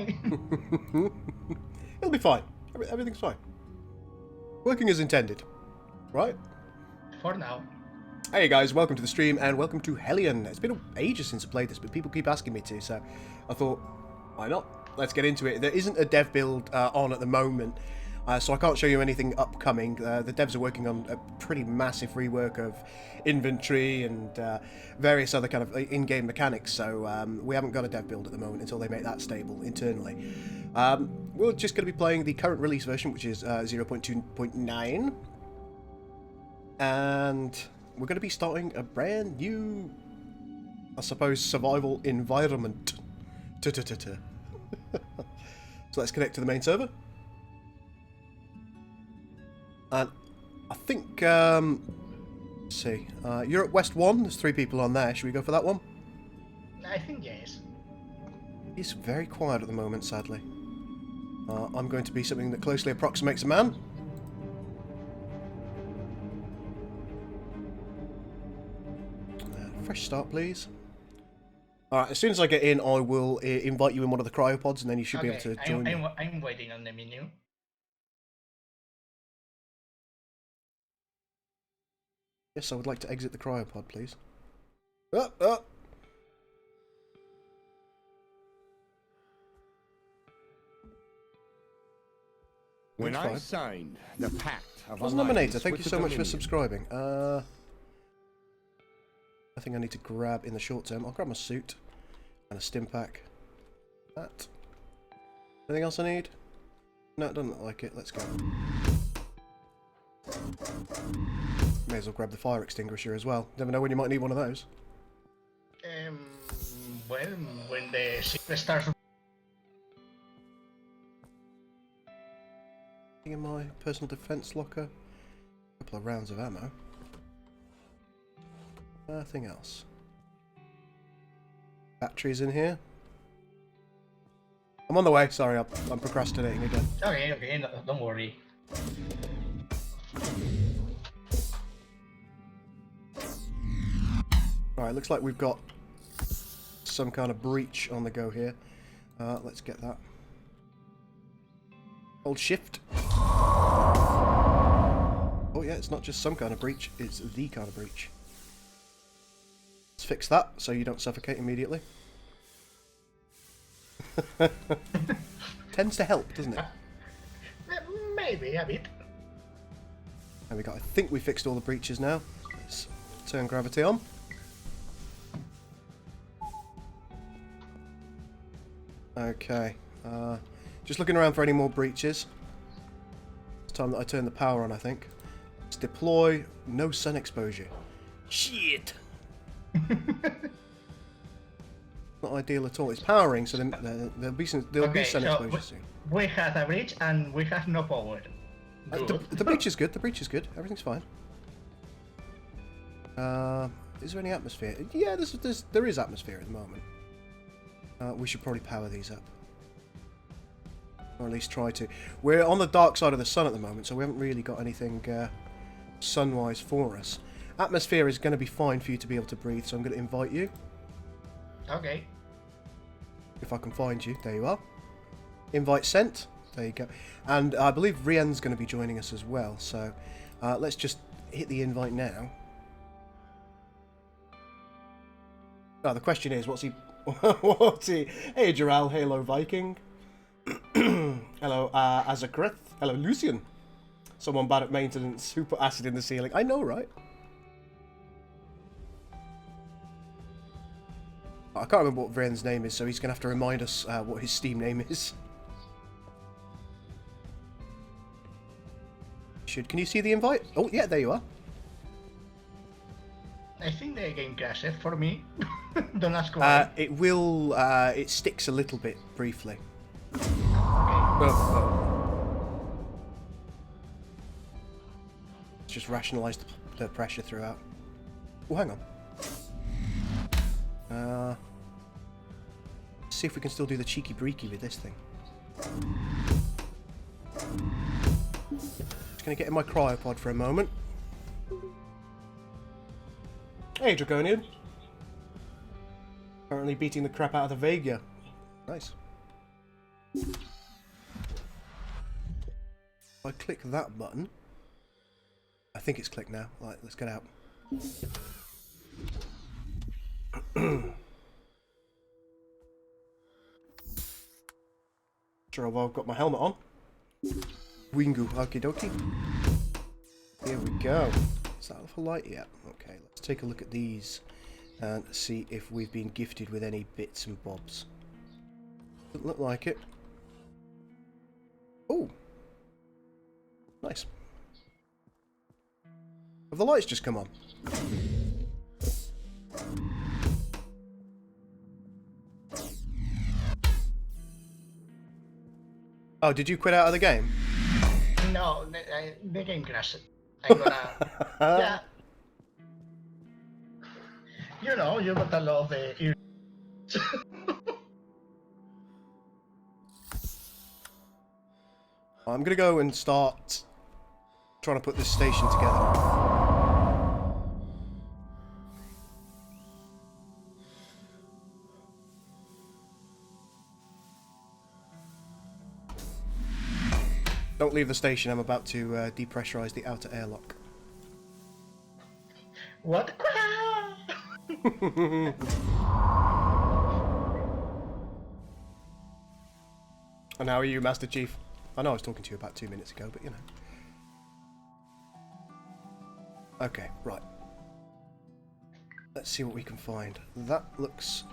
fine. It'll be fine. Everything's fine. Working as intended. Right? For now. Hey guys, welcome to the stream and welcome to Hellion. It's been ages since I played this, but people keep asking me to, so I thought, why not? Let's get into it. There isn't a dev build on at the moment, so I can't show you anything upcoming. The devs are working on a pretty massive rework of inventory and various other kind of in-game mechanics, so we haven't got a dev build at the moment until they make that stable internally. We're just going to be playing the current release version, which is 0.2.9, and we're going to be starting a brand new, I suppose, survival environment. So let's connect to the main server. And I think, let's see, you're at West 1, there's 3 people on there. Should we go for that one? I think yes. It's very quiet at the moment, sadly. I'm going to be something that closely approximates a man. Fresh start, please. Alright, as soon as I get in, I will invite you in one of the cryopods, and then you should be able to join me. I'm waiting on the menu. Yes, I would like to exit the cryopod, please. Oh. When I signed the Pact of Nominator, thank you so much for subscribing. I think I need to grab in the short term. I'll grab my suit and a stim pack. That. Anything else I need? No, it doesn't look like it. Let's go. May as well grab the fire extinguisher as well. Never know when you might need one of those. Well, when the ship starts. In my personal defense locker. A couple of rounds of ammo. Nothing else. Batteries in here. I'm on the way. Sorry, I'm procrastinating again. Okay, no, don't worry. Alright, looks like we've got some kind of breach on the go here. Let's get that. Hold shift. Oh yeah, it's not just some kind of breach, it's the kind of breach. Let's fix that so you don't suffocate immediately. Tends to help, doesn't it? Maybe a bit. There we go. I think we fixed all the breaches now. Let's turn gravity on. Okay. Just looking around for any more breaches. It's time that I turn the power on, I think. Let's deploy no sun exposure. Shit! Not ideal at all. It's powering, so there'll be sun exposure soon. We have a breach and we have no power. The breach is good. The breach is good. Everything's fine. Is there any atmosphere? Yeah, there is atmosphere at the moment. We should probably power these up. Or at least try to. We're on the dark side of the sun at the moment, so we haven't really got anything sun-wise for us. Atmosphere is going to be fine for you to be able to breathe, so I'm going to invite you. Okay. If I can find you. There you are. Invite sent. There you go. And I believe Rian's going to be joining us as well, so let's just hit the invite now. Oh, the question is, what's he... what's he... Hey, Jaral. Hello, Viking. Hello, Azakrith. Hello, Lucian. Someone bad at maintenance who put acid in the ceiling. I know, right? I can't remember what Vren's name is, so he's going to have to remind us what his Steam name is. Can you see the invite? Oh, yeah, there you are. I think the game crashed for me. Don't ask why. It will, it sticks a little bit, briefly. Okay. Let's just rationalise the pressure throughout. Oh, hang on. See if we can still do the cheeky breaky with this thing. Just going to get in my cryopod for a moment. Hey, Draconian. Currently beating the crap out of the Vega. Nice. If I click that button, I think it's clicked now. Right, let's get out. Sure, I've got my helmet on. Wingu, okie dokie. Here we go. Is that for light yet? Okay, let's take a look at these and see if we've been gifted with any bits and bobs. Doesn't look like it. Oh, nice. Have the lights just come on? Oh, did you quit out of the game? No, the game crashed. I'm gonna. Yeah. You know, you got a lot of the. I'm gonna go and start trying to put this station together. Don't leave the station, I'm about to depressurize the outer airlock. What? And how are you, Master Chief? I know I was talking to you about 2 minutes ago, but you know. Okay, right. Let's see what we can find. That looks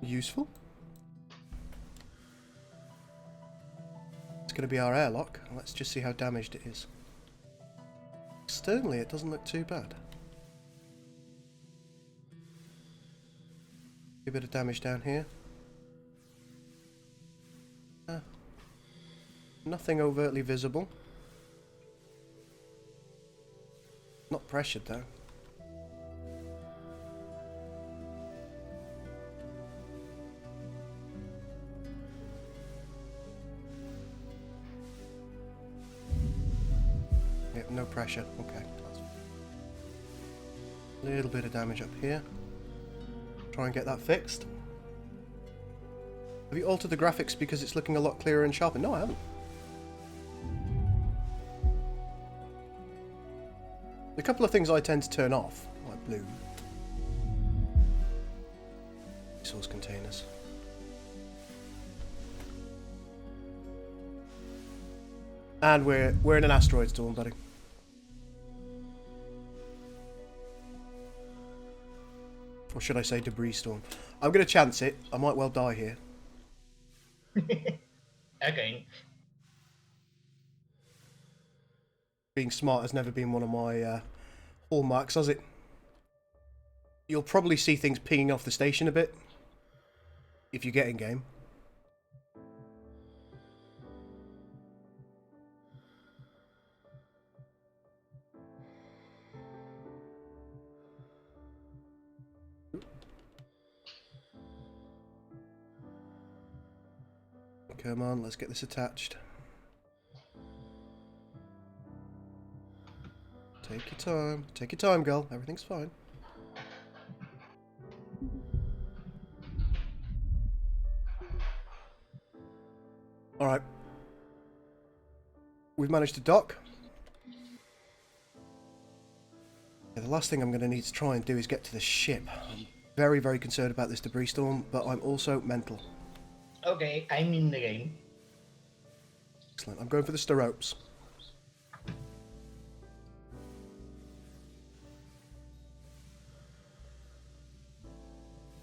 useful. It's going to be our airlock. Let's just see how damaged it is. Externally, it doesn't look too bad. A bit of damage down here. Nothing overtly visible. Not pressured though. Yep, no pressure. Okay. A little bit of damage up here. Try and get that fixed. Have you altered the graphics because it's looking a lot clearer and sharper? No, I haven't. A couple of things I tend to turn off, like blue. Resource containers. And we're in an asteroid storm, buddy. Or should I say debris storm? I'm going to chance it. I might well die here. Again. Being smart has never been one of my hallmarks, has it? You'll probably see things pinging off the station a bit. If you get in game. Come on, let's get this attached. Take your time, girl. Everything's fine. Alright. We've managed to dock. Yeah, the last thing I'm going to need to try and do is get to the ship. I'm very, very concerned about this debris storm, but I'm also mental. Okay, I'm in the game. Excellent. I'm going for the stirropes.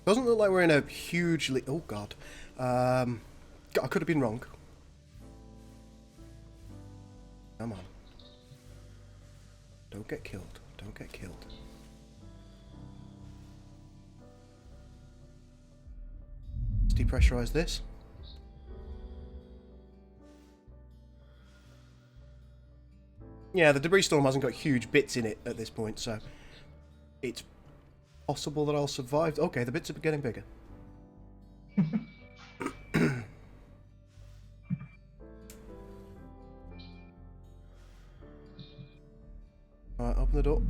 Doesn't look like we're in a hugely... Oh, God. I could have been wrong. Come on. Don't get killed. Don't get killed. Let's depressurize this. Yeah, the debris storm hasn't got huge bits in it at this point, so it's possible that I'll survive. Okay, the bits are getting bigger. Alright, open the door.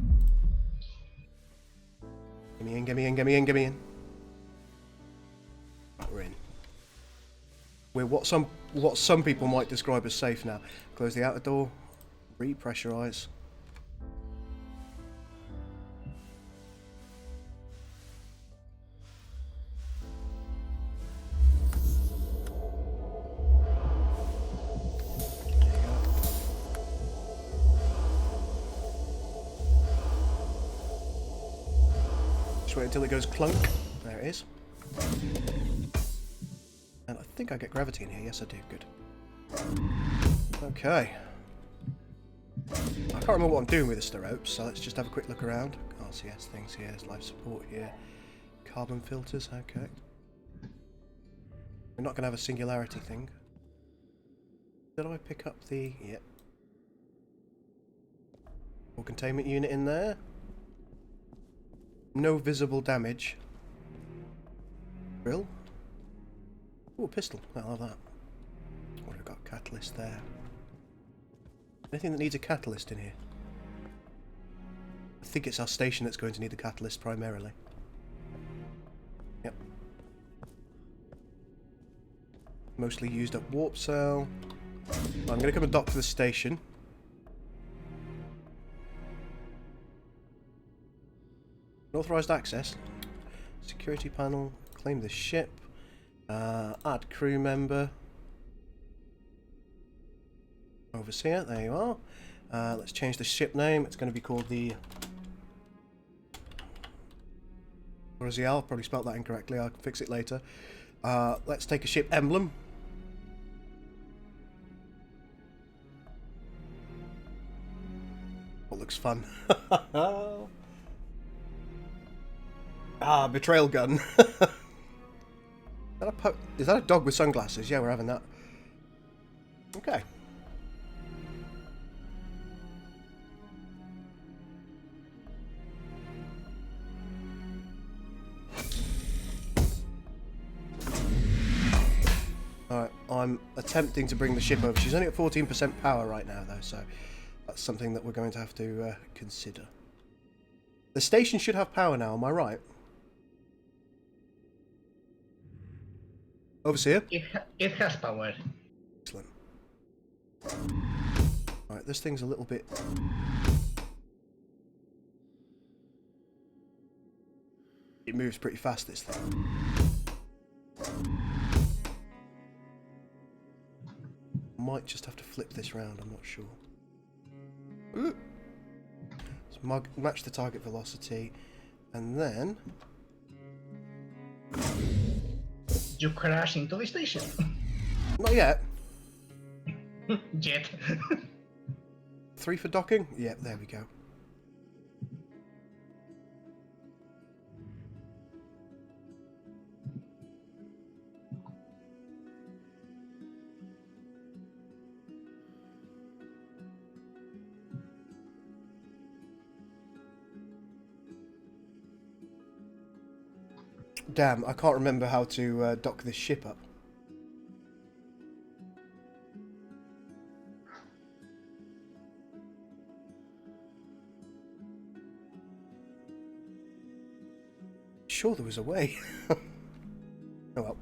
Get me in, get me in, get me in, get me in. Right, we're in. We're what some people might describe as safe now. Close the outer door. Repressurize. Just wait until it goes clunk. There it is. And I think I get gravity in here. Yes, I do. Good. Okay. I can't remember what I'm doing with the ropes, so let's just have a quick look around. RCS things here, life support here, carbon filters, okay. We're not going to have a singularity thing. Did I pick up the... Yep. Or containment unit in there. No visible damage. Drill. Oh, a pistol. I'll have that. What have we got? Catalyst there. Anything that needs a catalyst in here? I think it's our station that's going to need the catalyst primarily. Yep. Mostly used up warp cell. I'm going to come and dock to the station. Unauthorized access. Security panel. Claim the ship. Add crew member. Overseer, there you are. Let's change the ship name. It's going to be called the... I'll probably spelled that incorrectly. I'll fix it later. Let's take a ship emblem. What looks fun? Betrayal gun. Is that a dog with sunglasses? Yeah, we're having that. Okay. Alright, I'm attempting to bring the ship over. She's only at 14% power right now, though, so that's something that we're going to have to consider. The station should have power now, am I right? Overseer? It has power. Excellent. Alright, this thing's a little bit... It moves pretty fast, this thing. Might just have to flip this round, I'm not sure. Ooh. Let's match the target velocity, and then... You crash into the station. Not yet. Jet. 3 for docking? Yep, there we go. Damn, I can't remember how to dock this ship up. Sure there was a way. Oh well.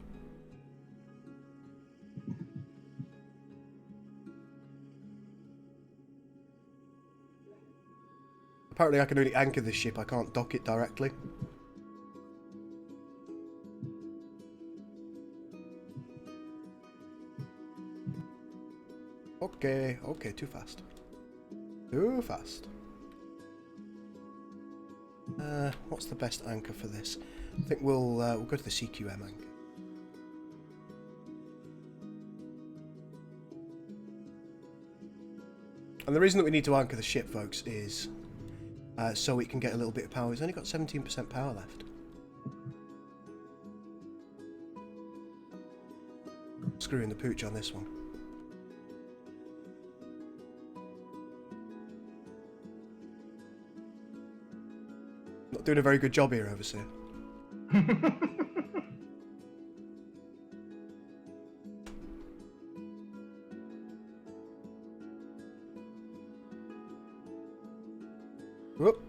Apparently I can only anchor this ship, I can't dock it directly. Okay, too fast. Too fast. What's the best anchor for this? I think we'll go to the CQM anchor. And the reason that we need to anchor the ship, folks, is so we can get a little bit of power. It's only got 17% power left. Screwing the pooch on this one. Not doing a very good job here, Overseer. Whoop.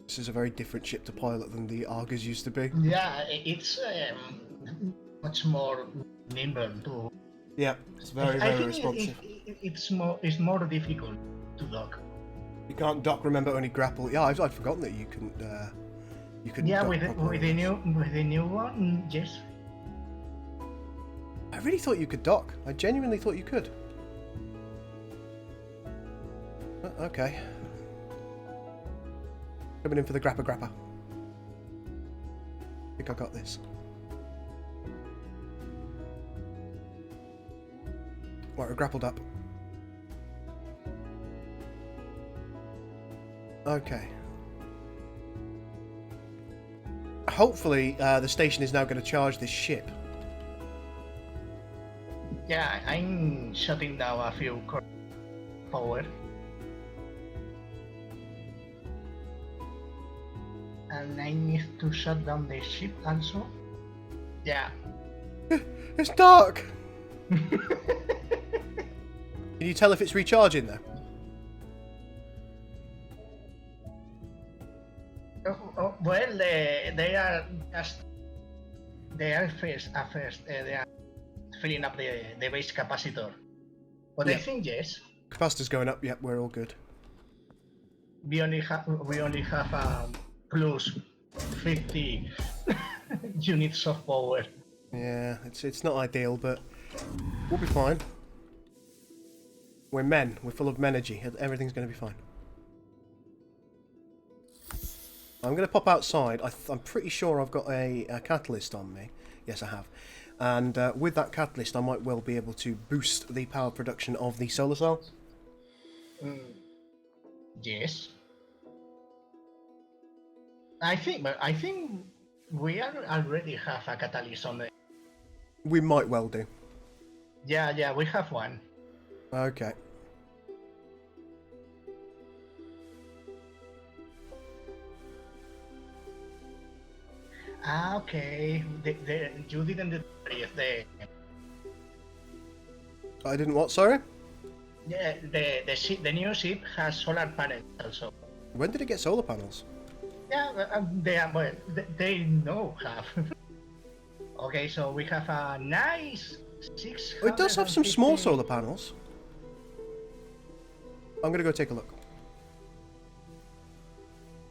This is a very different ship to pilot than the Argus used to be. Yeah, it's much more nimble too. Yeah, it's very, I very think responsive. it's more difficult to dock. You can't dock, remember, only grapple. Yeah, I'd forgotten that you couldn't Yeah, dock with properly. the new one, yes. I really thought you could dock. I genuinely thought you could. Okay. Coming in for the grappa. I think I got this. Right, we're grappled up. Okay. Hopefully, the station is now going to charge this ship. Yeah, I'm shutting down a few power. And I need to shut down the ship also. Yeah. It's dark! Can you tell if it's recharging though? Well, they are just they are first at first they are filling up the base capacitor. But I Yeah. think yes, Capacitor's going up. Yep, we're all good. we only have plus 50 units of power. Yeah, it's not ideal, but we'll be fine. We're men. We're full of menergy. Everything's going to be fine. I'm going to pop outside. I'm pretty sure I've got a catalyst on me. Yes, I have. And with that catalyst, I might well be able to boost the power production of the solar cell. Yes. I think we already have a catalyst on the. We might well do. Yeah, we have one. Okay. Okay. You didn't replace the. I didn't what, sorry? Yeah, the new ship has solar panels also. When did it get solar panels? Yeah, they know have. Okay, so we have a nice 650. Oh, it does have some small solar panels. I'm going to go take a look.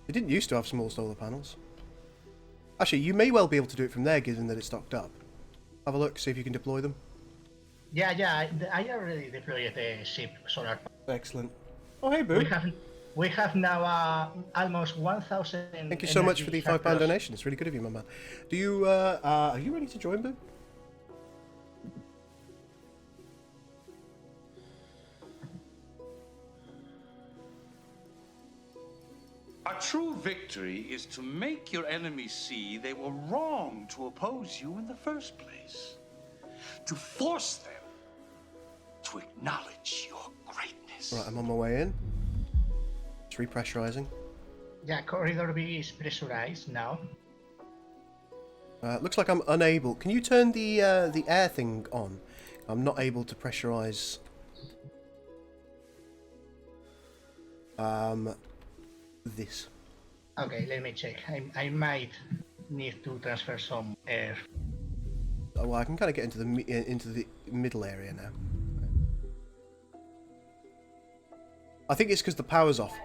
It didn't used to have small solar panels. Actually, you may well be able to do it from there, given that it's stocked up. Have a look, see if you can deploy them. Yeah, I already deployed the ship solar panels. Excellent. Oh, hey, Boo. We have now almost 1,000. Thank you so much for the £5 donation. It's really good of you, my man. Do you, are you ready to join, Boo? A true victory is to make your enemies see they were wrong to oppose you in the first place. To force them to acknowledge your greatness. Right, I'm on my way in. It's repressurizing. Yeah, corridor B is pressurized now. Looks like I'm unable. Can you turn the air thing on? I'm not able to pressurize. This. Okay, let me check. I might need to transfer some air. Oh, well, I can kind of get into the middle area now. I think it's because the power's off.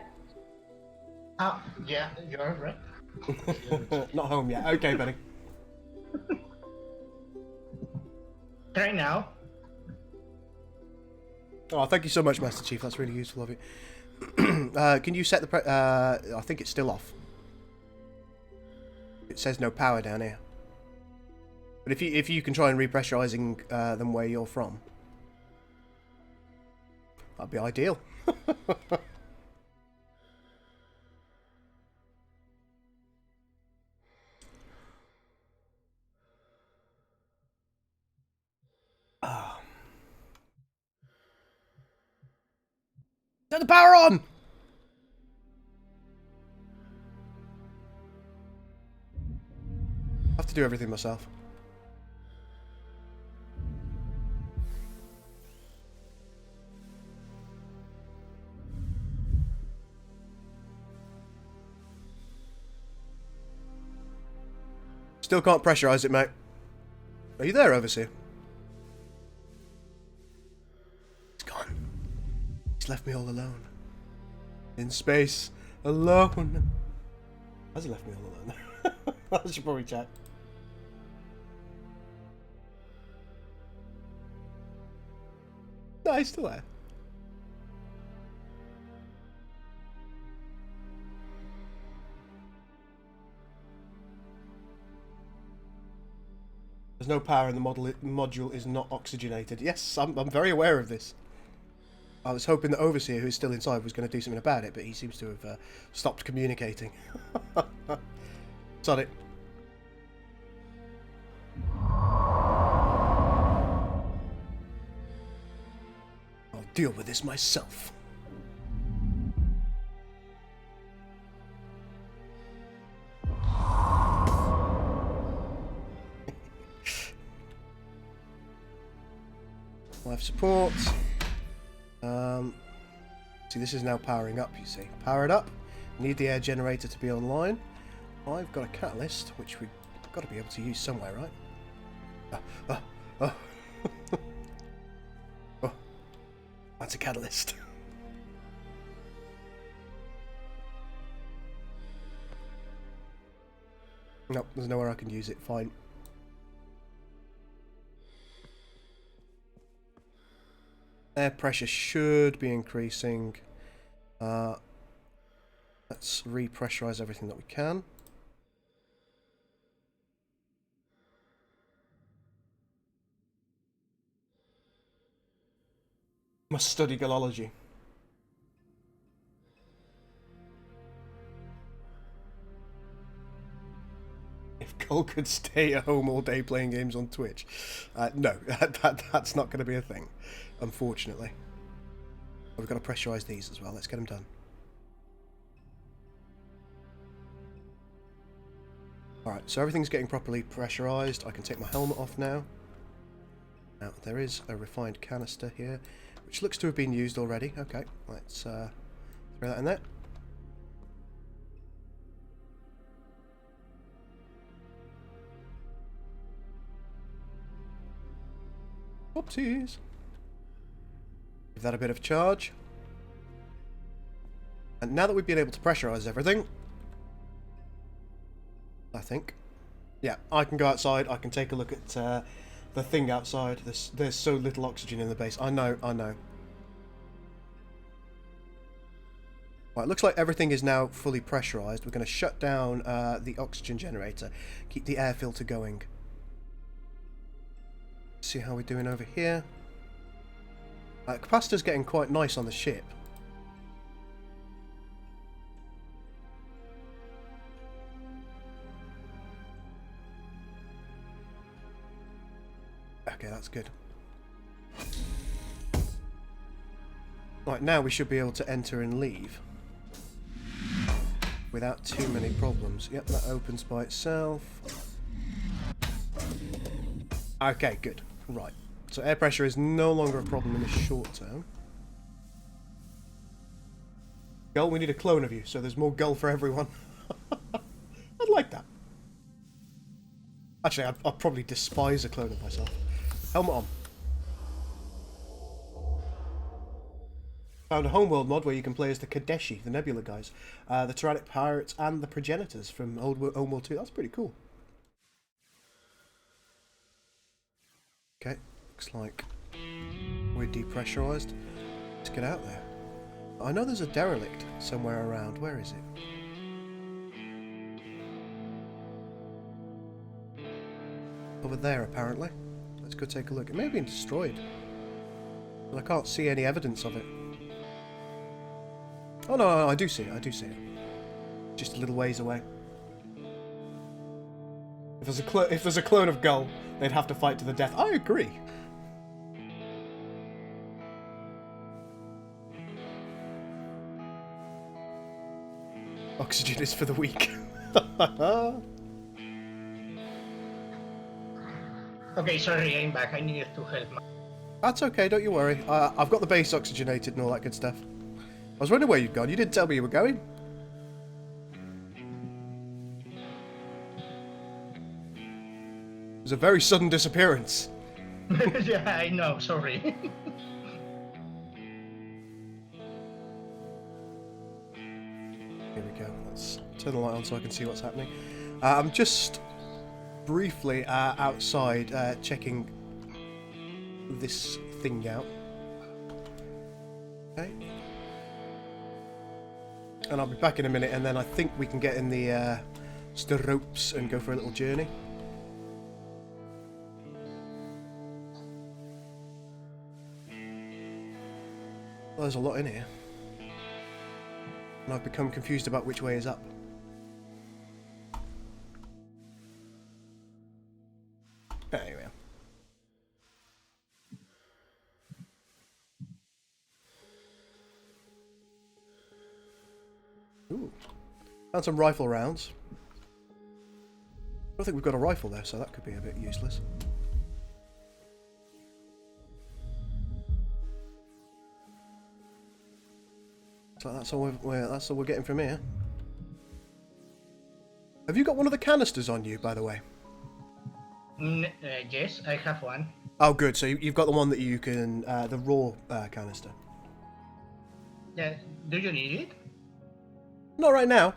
Ah, yeah, you're right. Not home yet. Okay, buddy. Try now. Oh, thank you so much, Master Chief. That's really useful of you. Can you set the I think it's still off. It says no power down here. But if you can try and repressurizing them where you're from, that'd be ideal. Turn the power on! I have to do everything myself. Still can't pressurize it, mate. Are you there, Overseer? He's gone. He's left me all alone. In space. Alone. Has he left me all alone? I should probably check. No, he's still there. There's no power and the module is not oxygenated. Yes, I'm very aware of this. I was hoping that Overseer, who is still inside, was going to do something about it, but he seems to have stopped communicating. Sod it. I'll deal with this myself. Life support. See, this is now powering up, you see. Power it up. Need the air generator to be online. I've got a catalyst, which we've got to be able to use somewhere, right? Oh, that's a catalyst. Nope, there's nowhere I can use it. Fine. Air pressure should be increasing. Let's repressurize everything that we can. Must study galology. If Cole could stay at home all day playing games on Twitch. No, that's not going to be a thing, unfortunately. But we've got to pressurize these as well. Let's get them done. Alright, so everything's getting properly pressurized. I can take my helmet off now. Now, there is a refined canister here, which looks to have been used already. Okay, let's throw that in there. Oopsies. Give that a bit of charge. And now that we've been able to pressurize everything, I think, yeah, I can go outside. I can take a look at the thing outside. There's so little oxygen in the base. I know. Right, looks like everything is now fully pressurized. We're going to shut down the oxygen generator. Keep the air filter going. See how we're doing over here. Capacitor's getting quite nice on the ship. Okay, that's good. Right, now we should be able to enter and leave without too many problems. Yep, that opens by itself. Okay, good. Right. So air pressure is no longer a problem in the short term. Gull, we need a clone of you, so there's more Gull for everyone. I'd like that. Actually, I'd probably despise a clone of myself. Helmet on. Found a homeworld mod where you can play as the Kadeshi, the Nebula guys, the Tyrannic Pirates, and the Progenitors from Homeworld 2. That's pretty cool. Okay, looks like we're depressurized. Let's get out there. I know there's a derelict somewhere around. Where is it? Over there, apparently. Let's go take a look. It may have been destroyed, but I can't see any evidence of it. Oh no, I do see it. I do see it. Just a little ways away. If there's a clone of Gull, they'd have to fight to the death. I agree. Oxygen is for the weak. Okay, sorry, I'm back. I needed to help. That's okay, don't you worry. I've got the base oxygenated and all that good stuff. I was wondering where you'd gone. You didn't tell me you were going. was a very sudden disappearance. Yeah, I know. Sorry. Here we go. Let's turn the light on so I can see what's happening. I'm just briefly outside checking this thing out. Okay. And I'll be back in a minute, and then I think we can get in the ropes and go for a little journey. Well, there's a lot in here. And I've become confused about which way is up. There we are. Ooh. Found some rifle rounds. I don't think we've got a rifle there, so that could be a bit useless. So that's all we're getting from here. Have you got one of the canisters on you, by the way? Yes, I have one. Oh, good. So you've got the one that you can, the raw canister. Yeah. Do you need it? Not right now.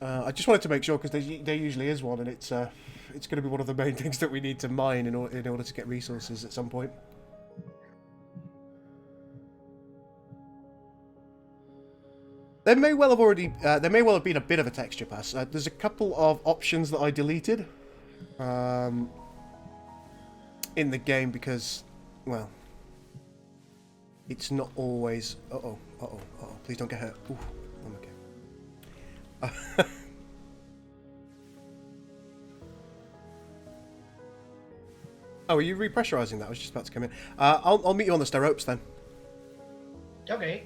I just wanted to make sure because there usually is one, and it's going to be one of the main things that we need to mine in order to get resources at some point. There may well have been a bit of a texture pass. There's a couple of options that I deleted in the game because, well, it's not always. Please don't get hurt. Ooh, I'm okay. Oh, are you repressurizing that? I was just about to come in. I'll meet you on the stirropes then. Okay.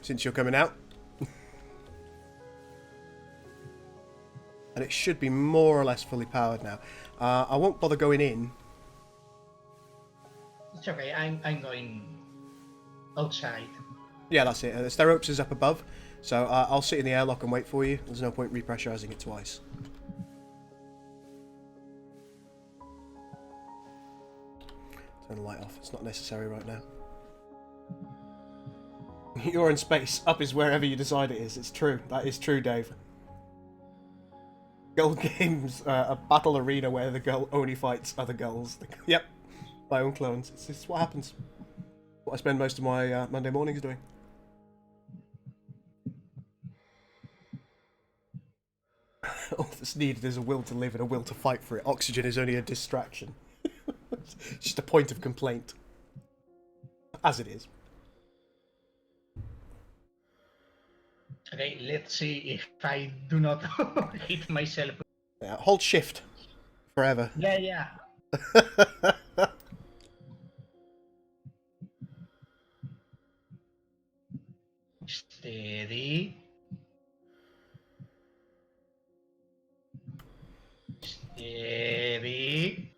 Since you're coming out. And it should be more or less fully powered now. I won't bother going in. It's okay. I'm going outside. Yeah, that's it. The stirropes is up above, so I'll sit in the airlock and wait for you. There's no point repressurizing it twice. Turn the light off. It's not necessary right now. You're in space. Up is wherever you decide it is. It's true. That is true, Dave. Gull Games, a battle arena where the gull only fights other gulls. Yep. My own clones. It's what happens. What I spend most of my Monday mornings doing. All that's needed is a will to live and a will to fight for it. Oxygen is only a distraction. It's just a point of complaint. As it is. Okay, let's see if I do not hit myself. Yeah, hold shift forever. Yeah. Steady. Steady.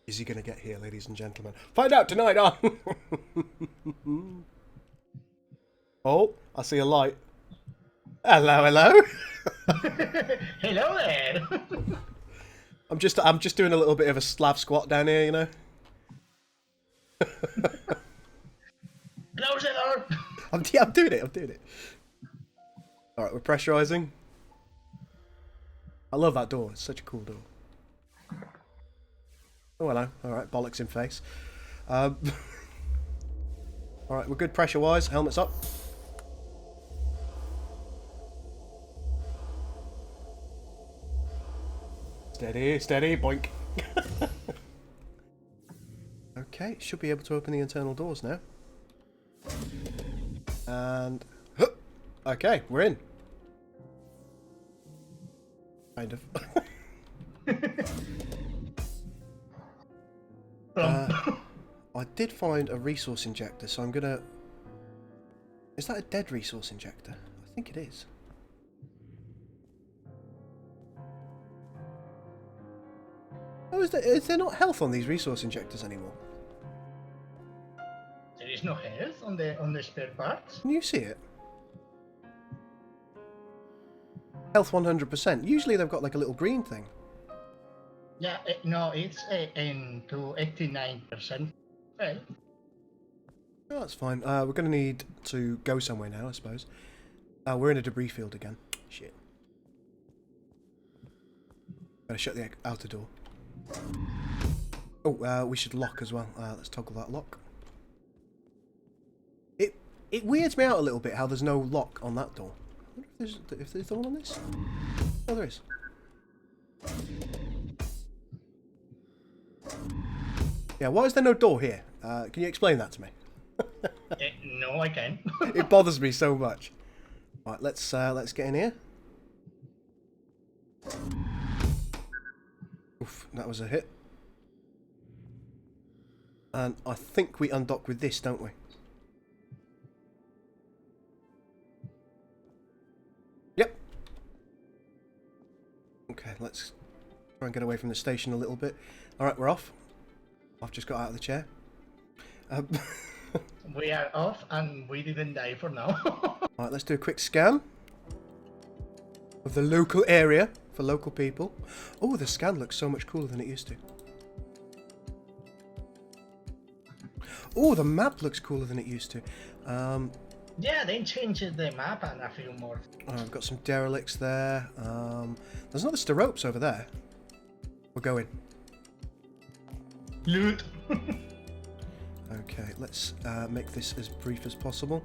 Is he going to get here, ladies and gentlemen? Find out tonight on... Oh, I see a light. Hello, hello. Hello there. I'm just doing a little bit of a Slav squat down here, you know. Close the door. I'm doing it. All right, we're pressurizing. I love that door. It's such a cool door. Oh, hello. All right, bollocks in face. All right, we're good pressure-wise. Helmets up. Steady, steady, boink. Okay, should be able to open the internal doors now. And... Okay, we're in. Kind of. I did find a resource injector, so I'm gonna... Is that a dead resource injector? I think it is. Oh, is there not health on these resource injectors anymore? There is no health on the spare parts. Can you see it? Health 100%. Usually they've got like a little green thing. Yeah, no, it's into 89%. Well, Oh, that's fine. We're going to need to go somewhere now, I suppose. We're in a debris field again. Shit. Better shut the outer door. Oh, we should lock as well. Let's toggle that lock. It weirds me out a little bit how there's no lock on that door. I wonder if there's one on this. Oh, there is. Yeah, why is there no door here? Can you explain that to me? no, I can't. It bothers me so much. Right, let's get in here. Oof, that was a hit. And I think we undock with this, don't we? Yep. Okay, let's try and get away from the station a little bit. Alright, we're off. I've just got out of the chair. We are off and we didn't die for now. Alright, let's do a quick scan of the local area for local people. Oh, the scan looks so much cooler than it used to. Oh, the map looks cooler than it used to. Yeah, they changed the map and a few more. I've got some derelicts there. There's another Steropes over there. We're going. Loot. Okay, let's make this as brief as possible.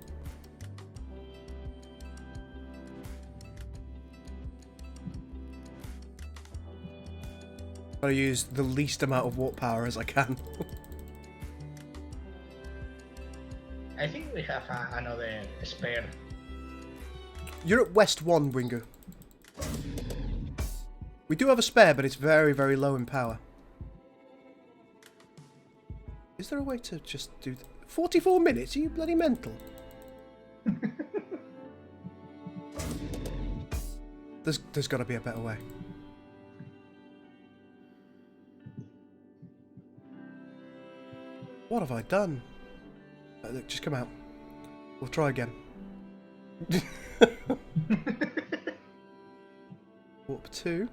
Gotta use the least amount of warp power as I can. I think we have another spare. You're at West 1, Wingu. We do have a spare, but it's very, very low in power. Is there a way to just do... 44 minutes? Are you bloody mental? There's got to be a better way. What have I done? Look, just come out. We'll try again. Warp 2.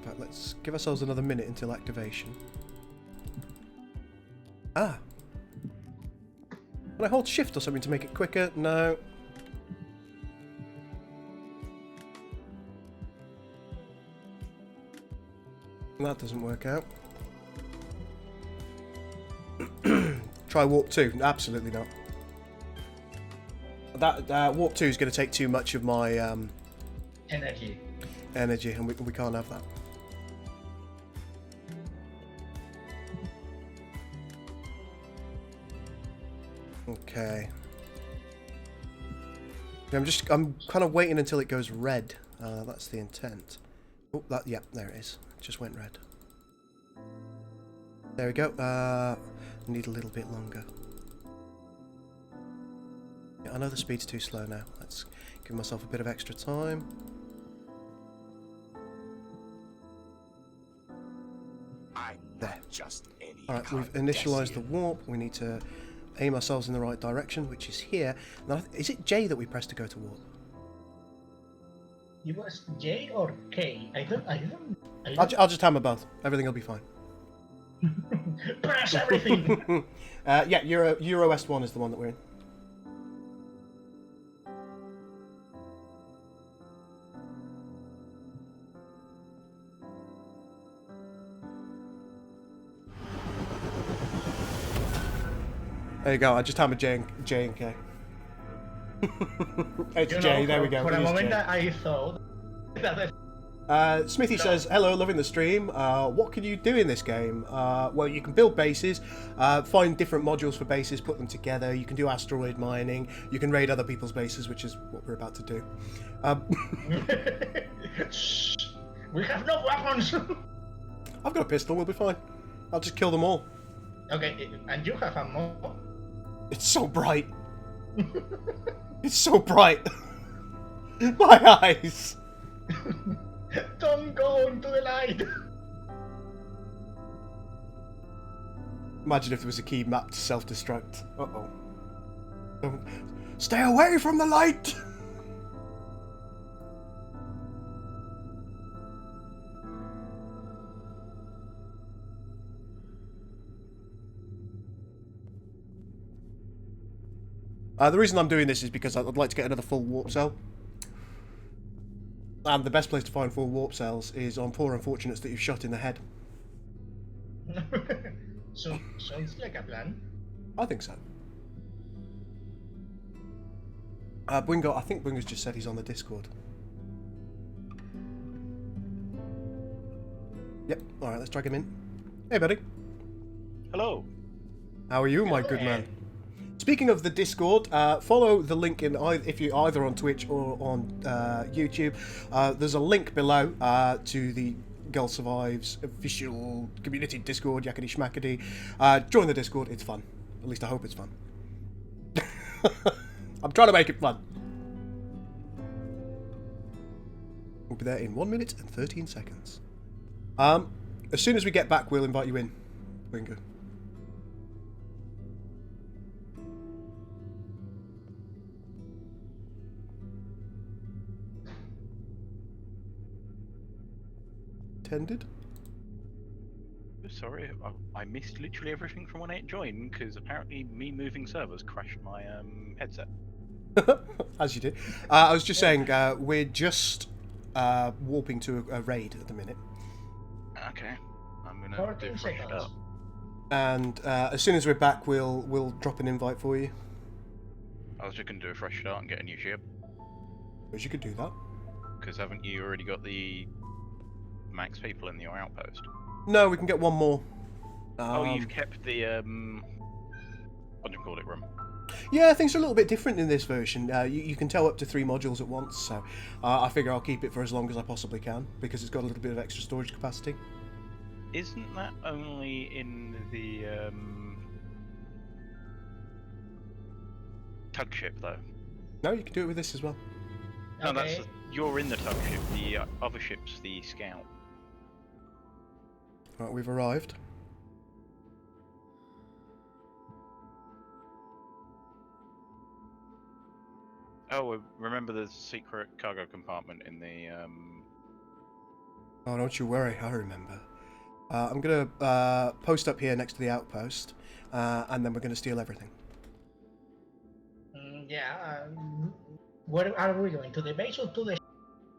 But let's give ourselves another minute until activation. Ah! Can I hold shift or something to make it quicker? No. That doesn't work out. Try warp 2. Absolutely not. That warp 2 is going to take too much of my Energy. and we can't have that. Okay. I'm kind of waiting until it goes red. That's the intent. Oh, yeah, there it is. It just went red. There we go. Need a little bit longer. Yeah, I know the speed's too slow now. Let's give myself a bit of extra time. There. Alright, we've initialized the warp. We need to aim ourselves in the right direction, which is here. Now, is it J that we press to go to warp? It was J or K? I don't. I'll just hammer both. Everything will be fine. Press everything. Yeah, Euro West 1 is the one that we're in. There you go. I just hammered J and K. It's J. There we go. For a moment, J. I thought that. Smithy says, hello, loving the stream. What can you do in this game? Well, you can build bases, find different modules for bases, put them together. You can do asteroid mining. You can raid other people's bases, which is what we're about to do. Shh. We have no weapons. I've got a pistol. We'll be fine. I'll just kill them all. Okay, and you have a more. It's so bright. It's so bright. My eyes. Don't go into the light. Imagine if there was a key map to self-destruct. Uh-oh. Stay away from the light! The reason I'm doing this is because I'd like to get another full warp cell. And the best place to find full warp cells is on poor unfortunates that you've shot in the head. So, sounds like a plan. I think so. Wingo, I think Wingo's just said he's on the Discord. Yep, alright, let's drag him in. Hey, buddy. Hello. How are you, my good man? Speaking of the Discord, follow the link in if you're either on Twitch or on YouTube. There's a link below to the Girl Survives official community Discord, yakety schmackety. Join the Discord, it's fun. At least I hope it's fun. I'm trying to make it fun. We'll be there in 1 minute and 13 seconds. As soon as we get back, we'll invite you in, Wingo. Tended. Sorry, I missed literally everything from when I joined because apparently me moving servers crashed my headset. As you did. I was just saying, we're just warping to a raid at the minute. Okay, I'm gonna 14 do fresh seconds. start. And as soon as we're back, we'll drop an invite for you. I was just gonna do a fresh start and get a new ship Because you could do that. because haven't you already got the max people in your outpost? No, we can get one more. Oh, you've kept the what do you call it, room? Yeah, things are a little bit different in this version. You can tow up to 3 modules at once, so I figure I'll keep it for as long as I possibly can because it's got a little bit of extra storage capacity. Isn't that only in the tug ship though? No, you can do it with this as well. No, Okay. you're in the tug ship. The other ship's the scout. Right, we've arrived. Oh, remember the secret cargo compartment in the Oh, don't you worry, I remember. I'm going to post up here next to the outpost, and then we're going to steal everything. Yeah. Where are we going? To the base or to the?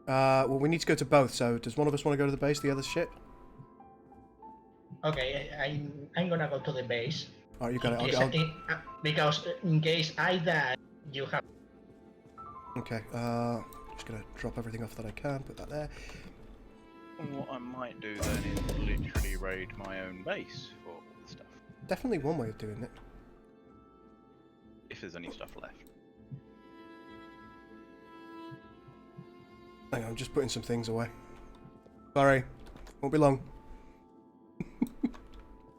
Well, we need to go to both, so does one of us want to go to the base, the other ship? Okay, I'm gonna go to the base. Alright, you got it. Because in case I die, you have. Okay, just going to drop everything off that I can, put that there. What I might do then is literally raid my own base for all the stuff. Definitely one way of doing it. If there's any stuff left. Hang on, I'm just putting some things away. Sorry, won't be long.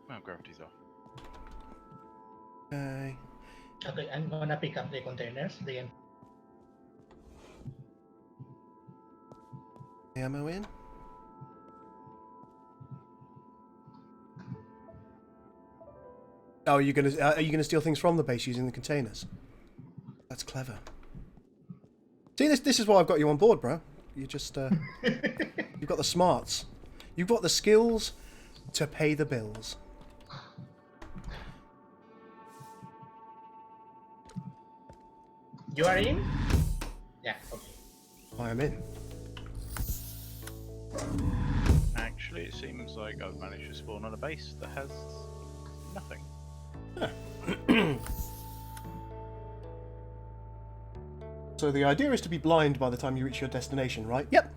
Oh, gravity's off. Okay. Okay, I'm gonna pick up the containers. The Ammo in. Oh, are you gonna steal things from the base using the containers? That's clever. See, this is why I've got you on board, bro. You just you've got the smarts. You've got the skills to pay the bills. You are in? Yeah. Okay. I am in. Actually, it seems like I've managed to spawn on a base that has nothing. So the idea is to be blind by the time you reach your destination, right? Yep.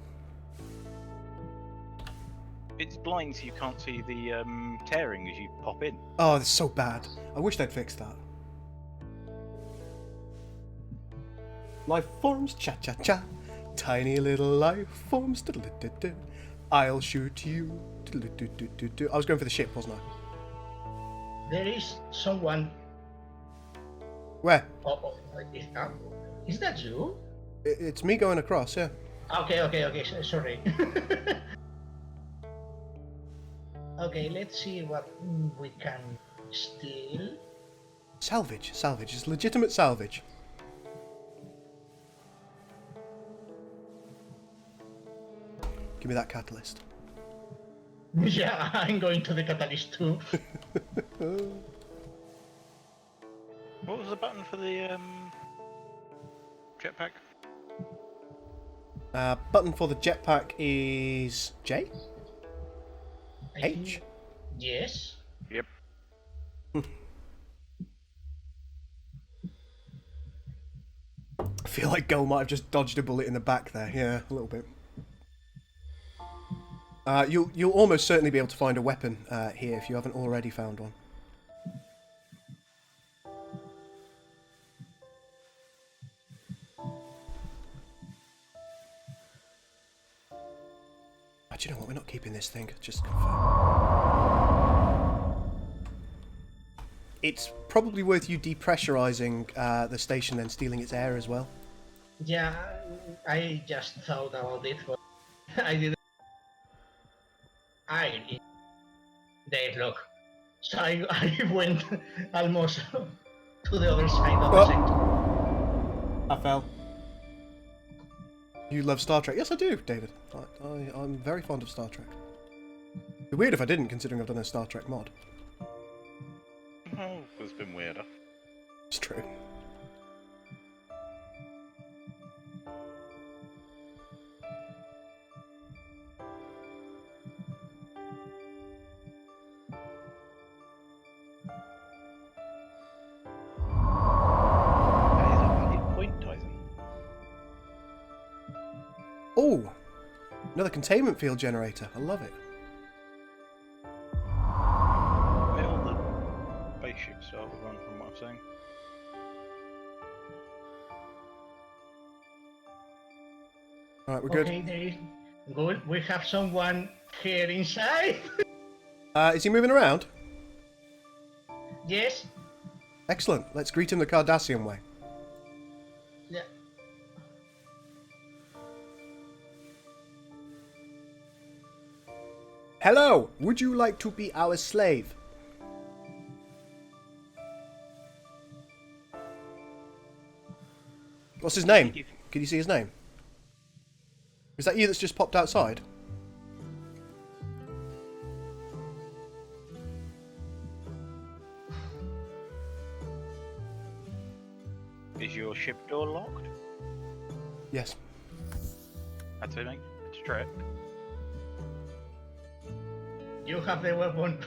It's blind so you can't see the tearing as you pop in. Oh, it's so bad. I wish they'd fix that. Life forms, cha-cha-cha. Tiny little life forms, diddle-diddle-diddle. I'll shoot you. Diddle-diddle-diddle. I was going for the ship, wasn't I? There is someone. Where? Oh, is that you? It's me going across, yeah. Okay. Sorry. Okay, let's see what we can steal. Salvage. It's legitimate salvage. Give me that catalyst. Yeah, I'm going to the catalyst too. What was the button for the jetpack? Button for the jetpack is J? I H? think- Yes. Yep. I feel like Gull might have just dodged a bullet in the back there. Yeah, a little bit. You'll almost certainly be able to find a weapon here if you haven't already found one. Do you know what? We're not keeping this thing. Just confirm. It's probably worth you depressurizing the station and stealing its air as well. Yeah, I just thought about it, but I didn't. There, look. So I went almost to the other side of the sector. I fell. You love Star Trek? Yes, I do, David. I'm very fond of Star Trek. It'd be weird if I didn't, considering I've done a Star Trek mod. Oh, it's been weirder. It's true. That is a valid point, Tyson. Oh! Another containment field generator. I love it. May all the spaceships start to run from what I'm saying. Alright, we're good. Okay, there is. Good. We have someone here inside. Is he moving around? Yes. Excellent. Let's greet him the Cardassian way. Yeah. Hello! Would you like to be our slave? What's his name? Can you see his name? Is that you that's just popped outside? Is your ship door locked? Yes. I'd say make it's trapped. You have the weapon.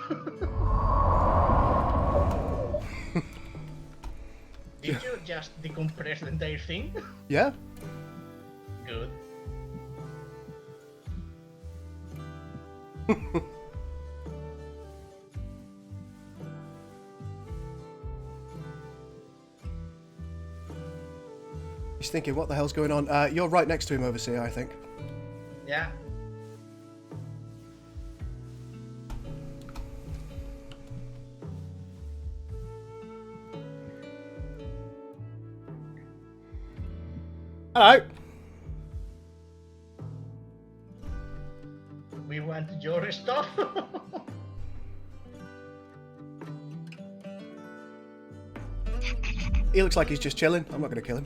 Did you just decompress the entire thing? Yeah? Good. He's thinking, what the hell's going on? You're right next to him, Overseer, I think. Yeah. Hello! We want your stuff. He looks like he's just chilling. I'm not going to kill him.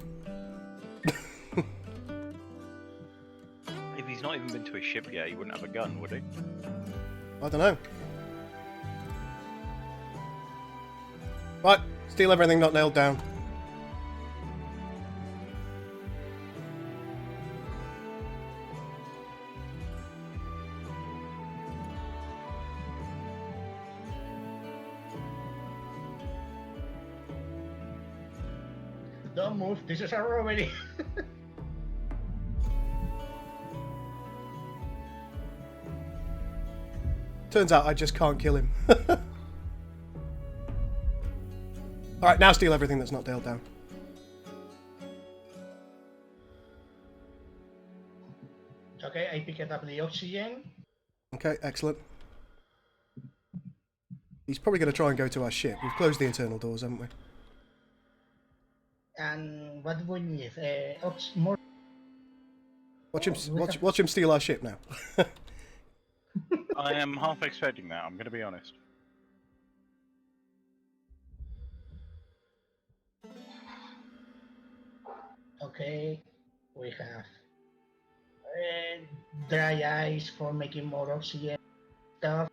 If he's not even been to a ship yet, he wouldn't have a gun, would he? I don't know. Right, steal everything not nailed down. Don't move. This is a robbery. Turns out I just can't kill him. Alright, now steal everything that's not nailed down. Okay, I picked up the oxygen. Okay, excellent. He's probably going to try and go to our ship. We've closed the internal doors, haven't we? And what do we need? More. Watch him steal our ship now. I am half expecting that, I'm going to be honest. Okay, we have dry ice for making more oxygen stuff.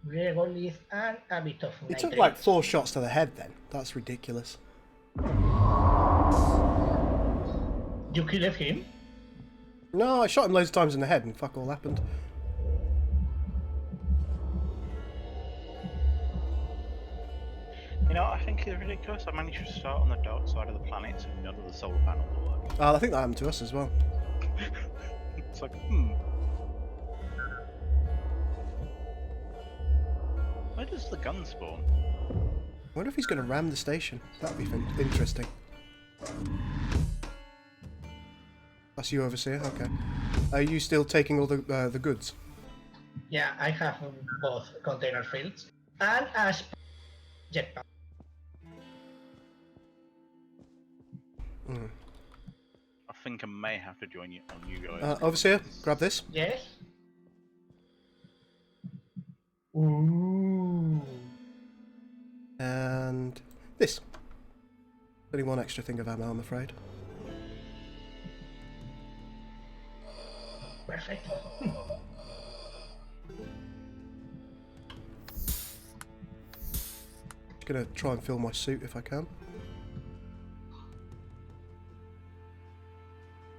Regolith and a bit of He took nitrate. like 4 shots to the head then. That's ridiculous. You killed him? No, I shot him loads of times in the head and fuck all happened. You know, I think it's ridiculous. I managed to start on the dark side of the planet, so none of the solar panels are working. I think that happened to us as well. It's like, Where does the gun spawn? I wonder if he's going to ram the station. That'd be interesting. That's you, Overseer? Okay. Are you still taking all the goods? Yeah, I have both container fields and a jetpack. I think I may have to join you on you guys. Overseer, grab this. Yes? Ooh. And this. Only one extra thing of ammo, I'm afraid. Perfect. Just gonna try and fill my suit if I can.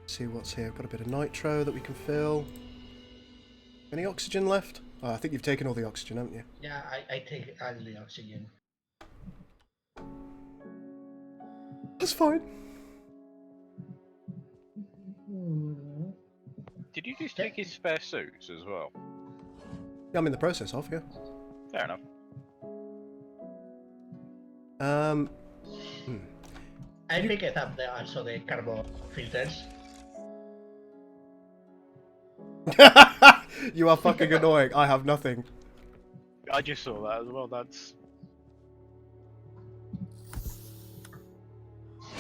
See what's here. I've got a bit of nitro that we can fill. Any oxygen left? Oh, I think you've taken all the oxygen, haven't you? Yeah, I take all the oxygen. That's fine. Did you just take his spare suits as well? Yeah, I'm in the process of, yeah. Fair enough. I picked up also the carbon filters. You are fucking annoying. I have nothing. I just saw that as well. That's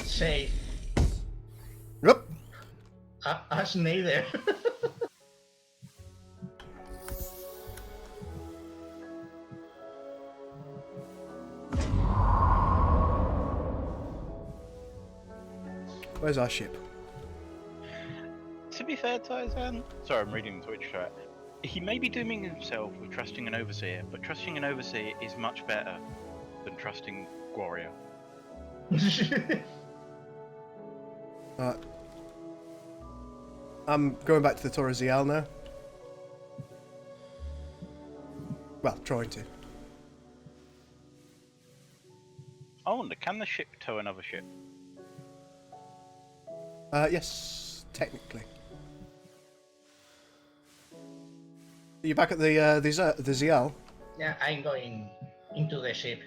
Say, Yep. us neither. Where's our ship? to be fair, Tarzan. Sorry, I'm reading the Twitch chat. He may be dooming himself with trusting an overseer, but trusting an overseer is much better than trusting Warrior. I'm going back to the Torrezial now. Well, trying to. I wonder, can the ship tow another ship? Yes, technically. Are you back at the Zial? Yeah, I'm going into the ship.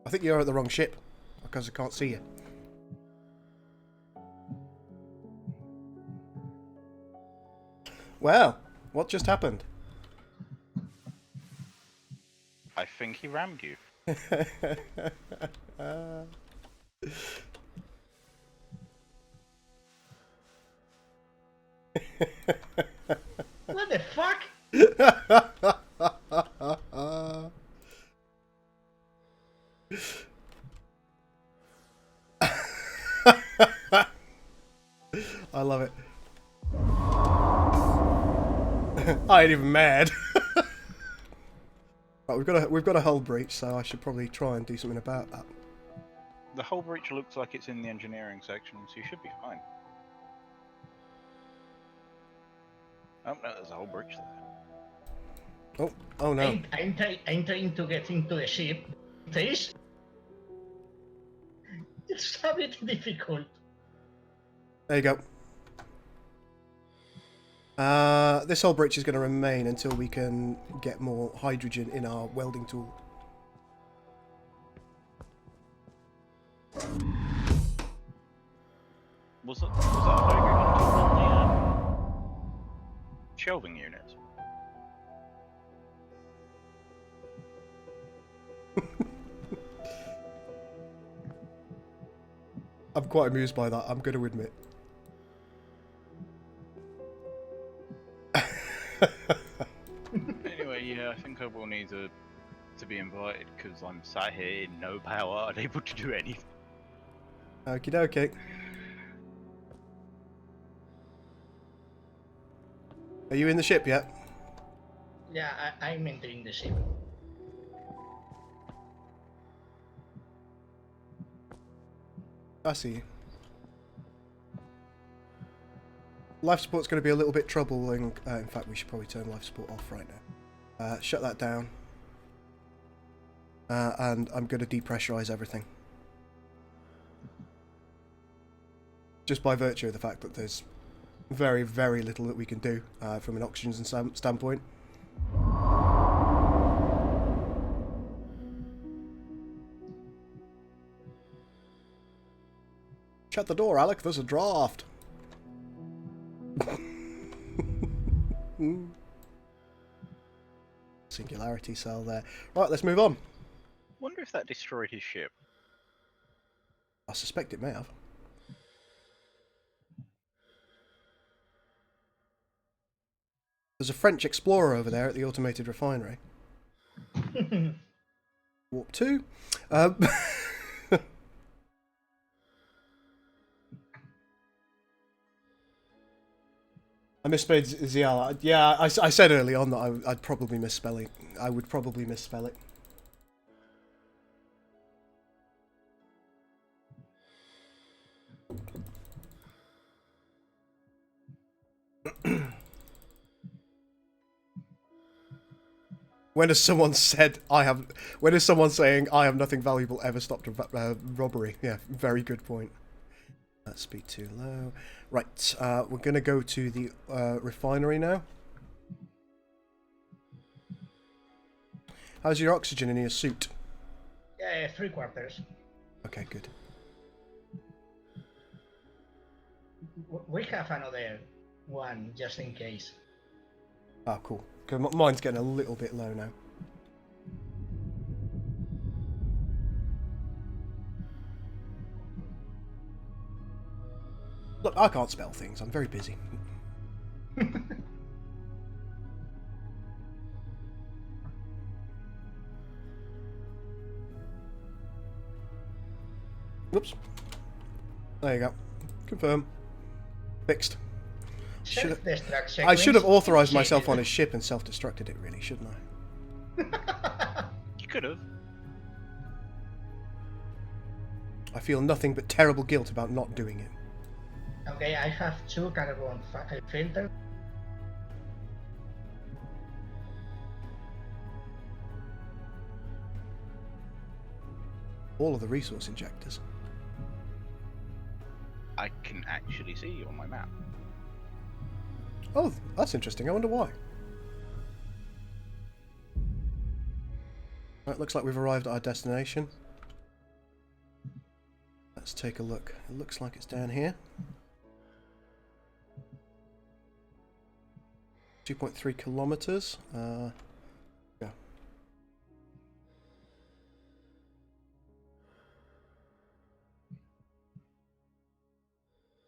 I think you're at the wrong ship because I can't see you. Well, what just happened? I think he rammed you. What the fuck? I love it. I ain't even mad. Right, we've got a hull breach, so I should probably try and do something about that. The whole breach looks like it's in the engineering section, so you should be fine. Oh no, there's a whole breach there. Oh no. I'm trying to get into the ship. It's a bit difficult. There you go. This whole breach is going to remain until we can get more hydrogen in our welding tool. Was that hydrogen tool on the shelving unit? I'm quite amused by that, I'm going to admit. Anyway, yeah, I think I will need to to be invited because I'm sat here in no power, unable to do anything. Okie dokie. Are you in the ship yet? Yeah, I'm entering the ship. I see you. Life support's going to be a little bit troubling. In fact, we should probably turn life support off right now. Shut that down. And I'm going to depressurize everything. Just by virtue of the fact that there's very, very little that we can do from an oxygen standpoint. Shut the door, Alec. There's a draft. Singularity cell there. Right, let's move on. Wonder if that destroyed his ship. I suspect it may have. There's a French explorer over there at the automated refinery. Warp 2. I misspelled Ziala. Yeah, I said early on that I'd probably misspell it. I would probably misspell it. When has someone said when is someone saying I have nothing valuable ever stopped a robbery? Yeah, very good point. That speed too low. Right, we're going to go to the refinery now. How's your oxygen in your suit? Yeah, 3/4. Okay, good. We have another one just in case. Ah, cool. 'Cause mine's getting a little bit low now. Look, I can't spell things. I'm very busy. Whoops. There you go. Confirm. Fixed. I should have authorized myself on his ship and self-destructed it, really, shouldn't I? You could have. I feel nothing but terrible guilt about not doing it. Okay, I have 2 carbon filters. All of the resource injectors. I can actually see you on my map. Oh, that's interesting. I wonder why. Right, looks like we've arrived at our destination. Let's take a look. It looks like it's down here. 2.3 kilometers. Yeah.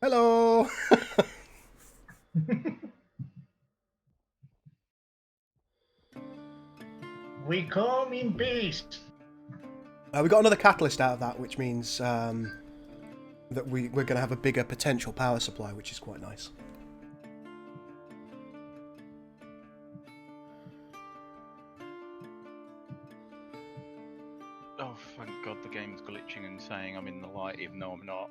Hello! We come in peace. We got another catalyst out of that, which means that we're going to have a bigger potential power supply, which is quite nice. Oh, thank God the game's glitching and saying I'm in the light, even though I'm not.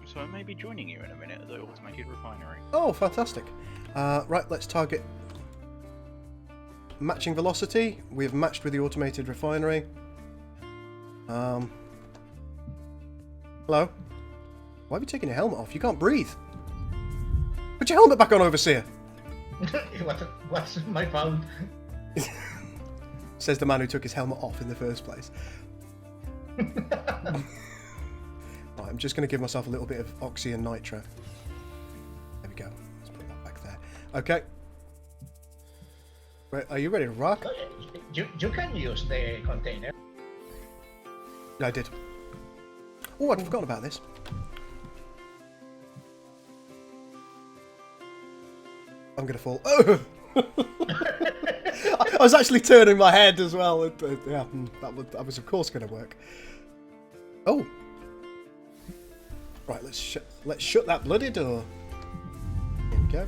So I may be joining you in a minute at the automated refinery. Oh, fantastic. Right, let's target matching velocity. We've matched with the automated refinery. Hello? Why have you taken your helmet off? You can't breathe. Put your helmet back on, Overseer. What's my fault? Says the man who took his helmet off in the first place. Right, I'm just going to give myself a little bit of oxy and nitro. There we go. Let's put that back there. Okay. Right, are you ready to rock? You can use the container. I did. Oh, I'd forgotten about this. I'm gonna fall. Oh! I was actually turning my head as well. Yeah, that was of course gonna work. Oh. Right, let's shut that bloody door. Here we go.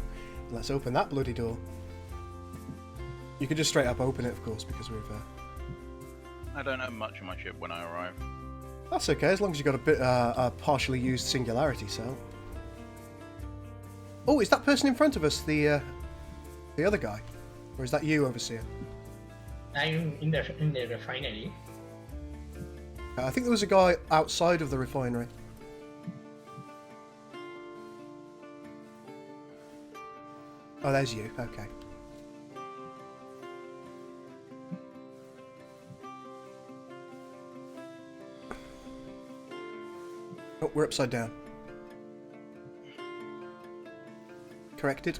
Let's open that bloody door. You can just straight up open it, of course, because we've. I don't have much of my ship when I arrive. That's okay, as long as you've got a bit a partially used singularity cell. Oh, is that person in front of us the other guy, or is that you, Overseer? I'm in the refinery. I think there was a guy outside of the refinery. Oh, there's you. Okay. Oh, we're upside down. Corrected.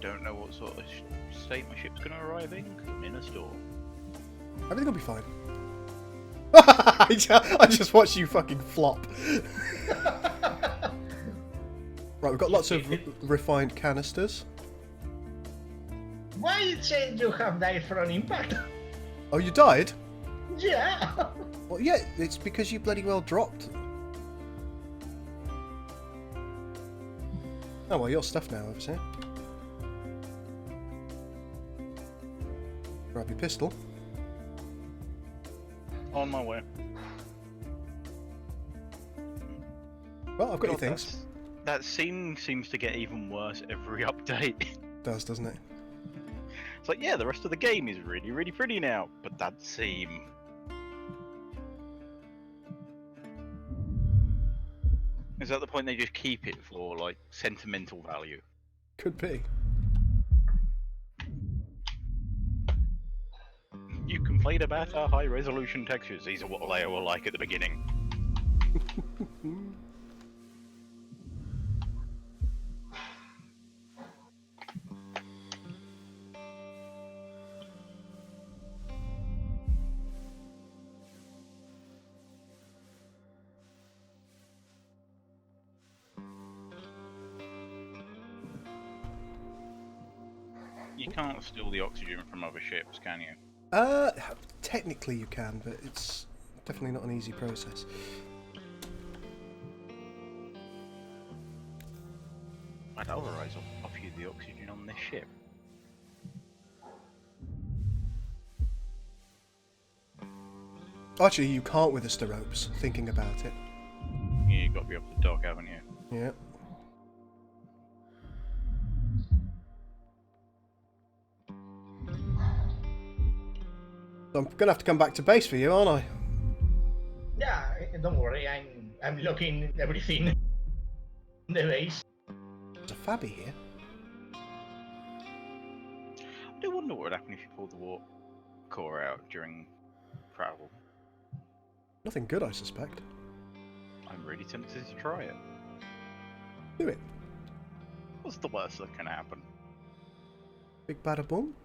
Don't know what sort of state my ship's gonna arrive in. 'Cause I'm in a storm. Everything will be fine. I just watched you fucking flop. Right, we've got lots of refined canisters. Why it said you have died from impact? Oh, you died? Yeah. Well, yeah, it's because you bloody well dropped. Oh, well, your stuff now, Overseer. Grab your pistol. On my way. Well, I've got your God, things. That scene seems to get even worse every update. Does, doesn't it? It's like, yeah, the rest of the game is really, really pretty now, but that scene. Is that the point they just keep it for, like, sentimental value? Could be. You complain about our high-resolution textures. These are what they were like at the beginning. You can't steal the oxygen from other ships, can you? Technically you can, but it's definitely not an easy process. I'd otherwise offer you the oxygen on this ship. Actually, you can't with the stirropes, thinking about it. Yeah, you've got to be up the dock, haven't you? Yeah. So I'm gonna have to come back to base for you, aren't I? Yeah, don't worry. I'm looking everything in the base. There's a Fabby here. I do wonder what would happen if you pulled the warp core out during travel. Nothing good, I suspect. I'm really tempted to try it. Do it. What's the worst that can happen? Big bada boom.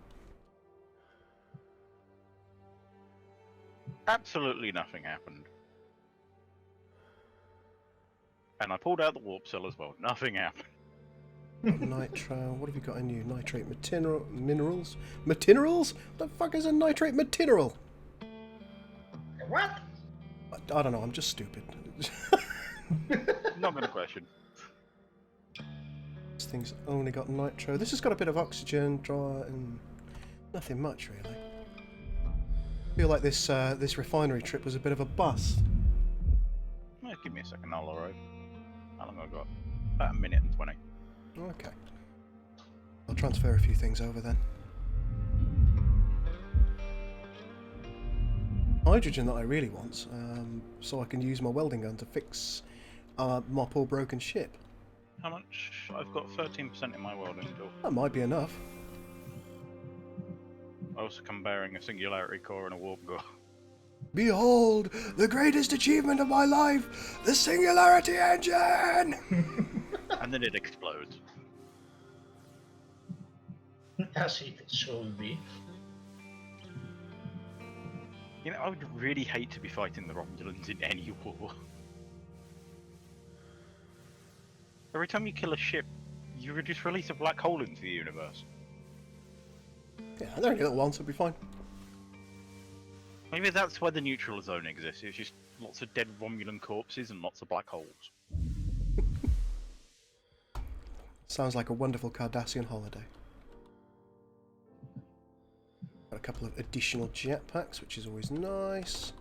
Absolutely nothing happened. And I pulled out the warp cell as well. Nothing happened. Nitro. What have you got in you? Nitrate minerals? Materials? What the fuck is a nitrate material? What? I don't know. I'm just stupid. Not gonna question. This thing's only got nitro. This has got a bit of oxygen, dry, and nothing much really. I feel like this this refinery trip was a bit of a bust. Yeah, give me a second, I'll arrive. How long have I got? About 1 minute and 20. Okay. I'll transfer a few things over then. Hydrogen that I really want, so I can use my welding gun to fix my poor broken ship. How much? I've got 13% in my welding tool. That might be enough. I also come bearing a singularity core and a warp core. Behold, the greatest achievement of my life, the Singularity Engine! And then it explodes. As it should be. You know, I would really hate to be fighting the Romulans in any war. Every time you kill a ship, you just release a black hole into the universe. Yeah, they're only little ones, so it'll be fine. Maybe that's why the neutral zone exists. It's just lots of dead Romulan corpses and lots of black holes. Sounds like a wonderful Cardassian holiday. Got a couple of additional jetpacks, which is always nice.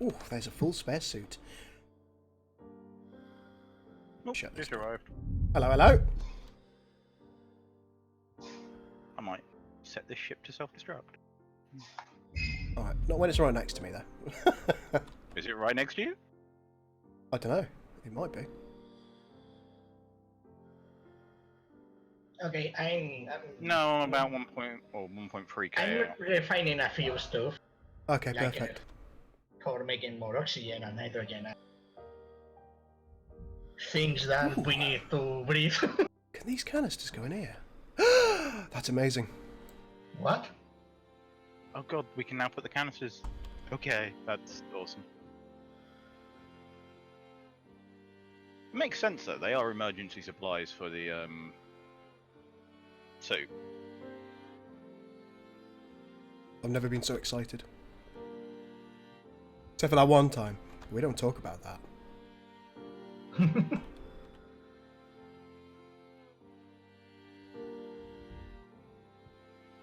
Oh, there's a full spare suit. Oh, Shut this just arrived. Hello, hello. I might set this ship to self-destruct. Alright, not when it's right next to me, though. Is it right next to you? I don't know. It might be. Okay, No, I'm about 1.3k. I'm refining a few stuff Okay, Like perfect. for making more oxygen and nitrogen. Things that we need to breathe. Can these canisters go in here? That's amazing. What? Oh god, we can now put the canisters. Okay, that's awesome. It makes sense though, they are emergency supplies for the suit. I've never been so excited. Except for that one time. We don't talk about that.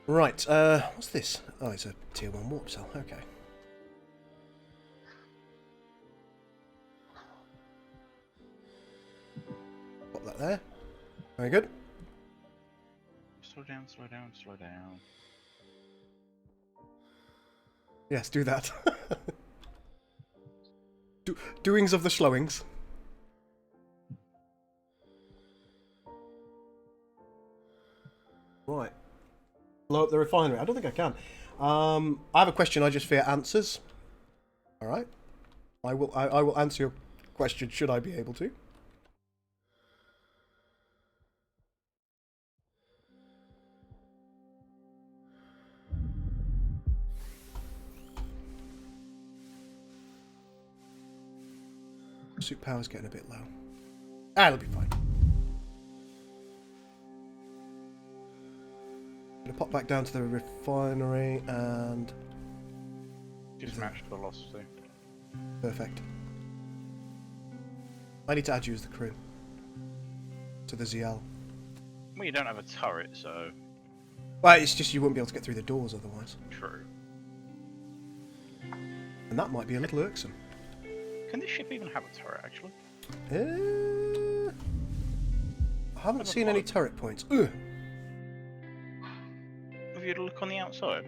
Right, what's this? Oh, it's a tier 1 warp cell, okay. Pop that there. Very good. Slow down, slow down, slow down. Yes, do that. Doings of the slowings. Right. Blow up the refinery. I don't think I can. I have a question I just fear answers. Alright. I will answer your question should I be able to. Suit power's getting a bit low. Ah, it'll be fine. Gonna pop back down to the refinery and... Just match the velocity. Perfect. I need to add you as the crew. To the ZL. Well, you don't have a turret, so... Well, it's just you wouldn't be able to get through the doors otherwise. True. And that might be a little irksome. Can this ship even have a turret, actually? I haven't seen any turret points. Ugh. Have you had a look on the outside?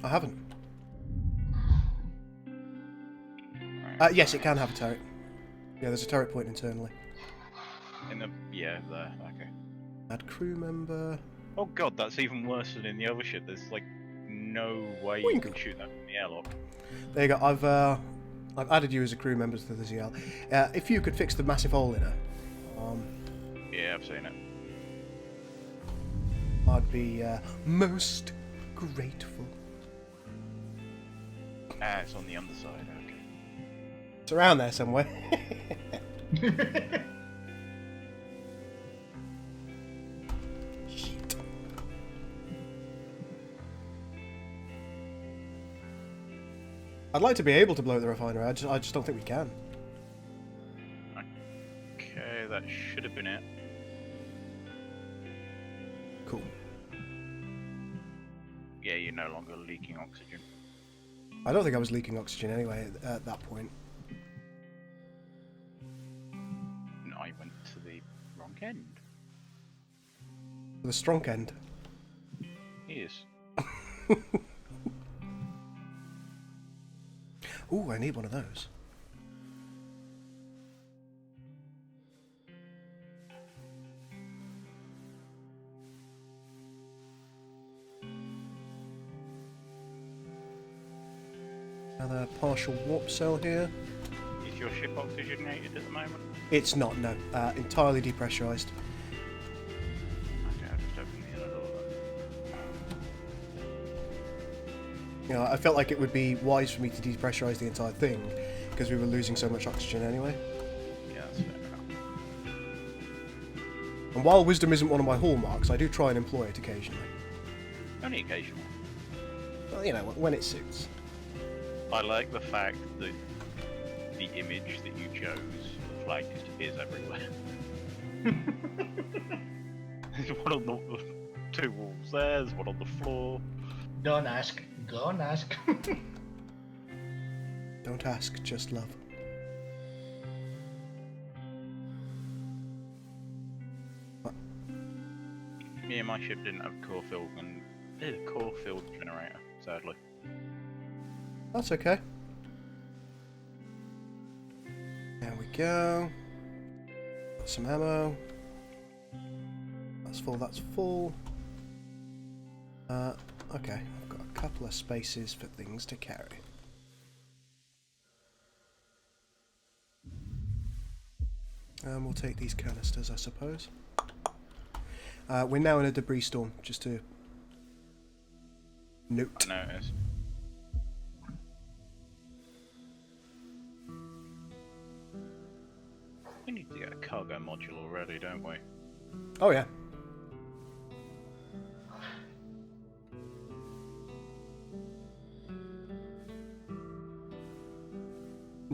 I haven't. Yes, it can have a turret. Yeah, there's a turret point internally. In the... yeah, there, okay. Add crew member. Oh god, that's even worse than in the other ship. There's like no way you can shoot that from the airlock. There you go. I've added you as a crew member to the ZL. If you could fix the massive hole in her, Yeah, I've seen it. I'd be most grateful. Ah, it's on the underside, okay. It's around there somewhere. Shit. I'd like to be able to blow the refinery. I just don't think we can. Okay, that should have been it. Cool. Yeah, you're no longer leaking oxygen. I don't think I was leaking oxygen anyway at that point. No, I went to the wrong end. The strong end. Yes. Ooh, I need one of those. Another partial warp cell here. Is your ship oxygenated at the moment? It's not, no. Entirely depressurized. Okay, I'll just open the inner door You know, I felt like it would be wise for me to depressurize the entire thing because we were losing so much oxygen anyway. Yeah, that's fair enough. And while wisdom isn't one of my hallmarks, I do try and employ it occasionally. Only occasional. Well, you know, when it suits. I like the fact that the image that you chose, the flag just appears everywhere. There's one on the two walls there, there's one on the floor. Don't ask. Don't ask. Don't ask, just love. Yeah, my ship didn't have core field and did a core field generator, sadly. That's okay. There we go. Got some ammo. That's full, that's full. Okay, I've got a couple of spaces for things to carry. And we'll take these canisters, I suppose. We're now in a debris storm, just to note. I noticed. We need to get a cargo module already, don't we? Oh yeah.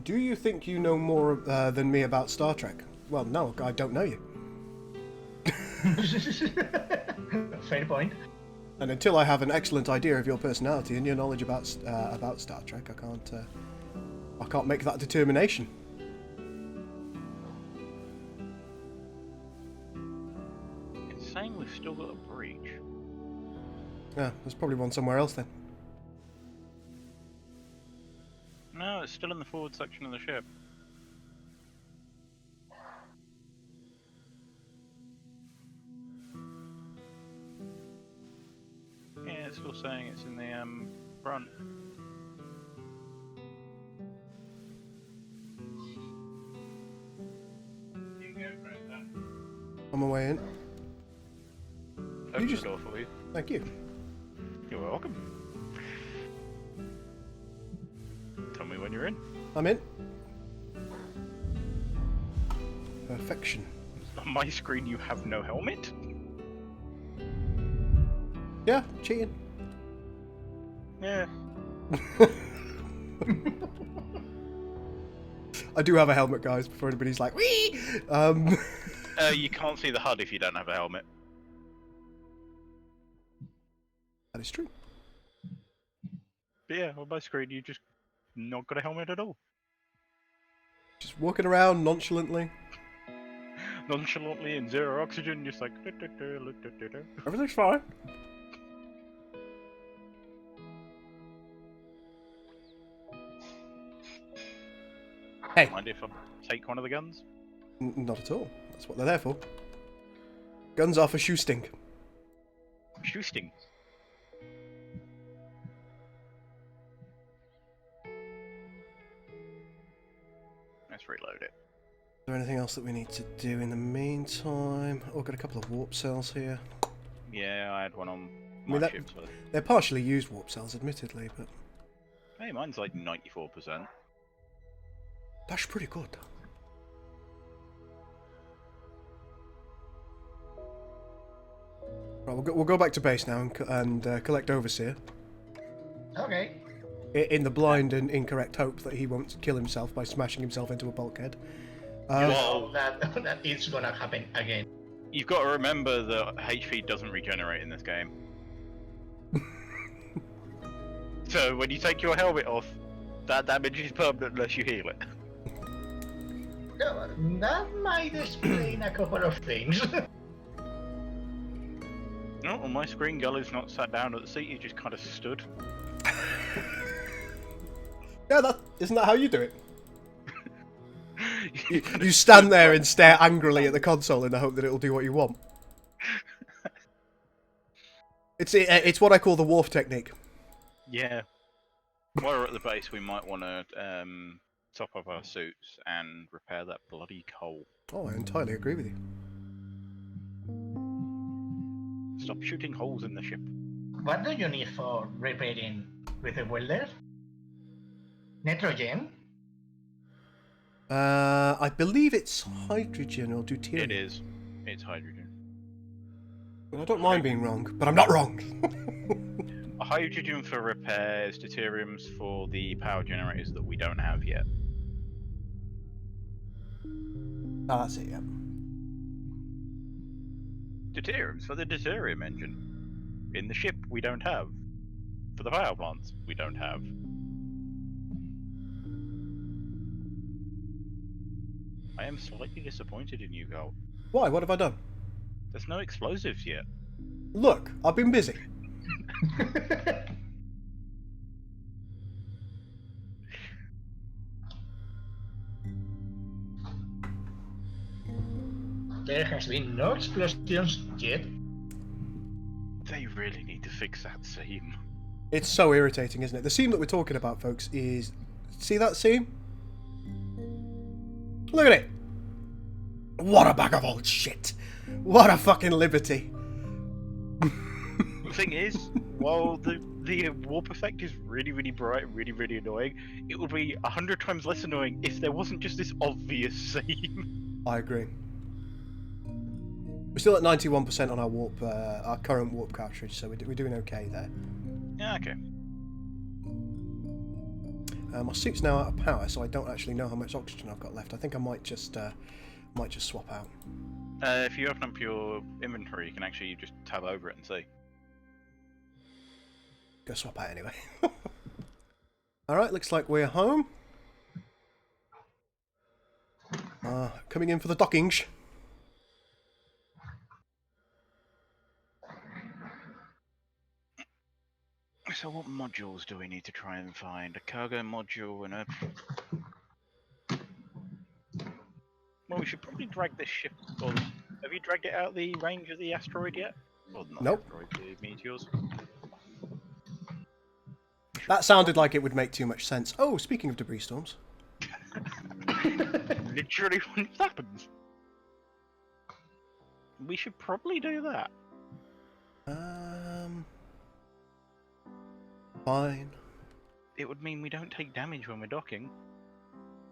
Do you think you know more than me about Star Trek? Well, no, I don't know you. Fair point. And until I have an excellent idea of your personality and your knowledge about Star Trek, I can't make that determination. It's saying we've still got a breach. Yeah, there's probably one somewhere else then. No, it's still in the forward section of the ship. Yeah, it's still saying it's in the front. On my way in. Open just- the door for you. Thank you. You're welcome. Tell me when you're in. I'm in. Perfection. On my screen, you have no helmet. Yeah, cheating. Yeah. I do have a helmet, guys, before anybody's like, wee! You can't see the HUD if you don't have a helmet. That is true. But yeah, on my screen, you just not got a helmet at all. Just walking around nonchalantly. Nonchalantly in zero oxygen, just like. Everything's fine. Hey. Mind if I take one of the guns? Not at all. That's what they're there for. Guns are for shoosting. Shoosting. Let's reload it. Is there anything else that we need to do in the meantime? Oh, got a couple of warp cells here. Yeah, I had one on my ship. So... They're partially used warp cells, admittedly, but... Hey, mine's like 94%. That's pretty good. Right, we'll go back to base now and collect Overseer. Okay. In the blind and incorrect hope that he won't kill himself by smashing himself into a bulkhead. Well, that is gonna happen again. You've got to remember that HP doesn't regenerate in this game. So when you take your helmet off, that damage is permanent unless you heal it. No, that might explain a couple of things. No, on my screen, Gully's not sat down at the seat, he just kind of stood. Yeah, isn't that how you do it? You stand there and stare angrily at the console in the hope that it'll do what you want. It's what I call the Worf technique. Yeah. While we're at the base, we might want to top up our suits and repair that bloody coal. Oh, I entirely agree with you. Stop shooting holes in the ship. What do you need for repairing with the welder? Nitrogen? I believe it's hydrogen or deuterium. It is. It's hydrogen. I don't mind being wrong, but I'm not wrong. A hydrogen for repairs, deuterium's for the power generators that we don't have yet. Oh, that's it, yeah. Deuterium's for the deuterium engine. In the ship, we don't have. For the power plants, we don't have. I am slightly disappointed in you, Carl. Why? What have I done? There's no explosives yet. Look, I've been busy. There has been no explosions yet. They really need to fix that seam. It's so irritating, isn't it? The seam that we're talking about, folks, is... See that seam? Look at it! What a bag of old shit! What a fucking liberty! The thing is, while the warp effect is really, really bright, really, really annoying, it would be 100 times less annoying if there wasn't just this obvious seam. I agree. We're still at 91% on our warp, our current warp cartridge, so we're doing okay there. Yeah, okay. My suit's now out of power, so I don't actually know how much oxygen I've got left. I think I might just swap out. If you open up your inventory, you can actually just tab over it and see. Go swap out anyway. Alright, looks like we're home. Coming in for the dockings. So what modules do we need to try and find? A cargo module and a... Well, we should probably drag this ship... Or, have you dragged it out of the range of the asteroid yet? Well, not Nope. the asteroid, the meteors. That sounded like it would make too much sense. Oh, speaking of debris storms. Literally when it happens. We should probably do that. Fine. It would mean we don't take damage when we're docking.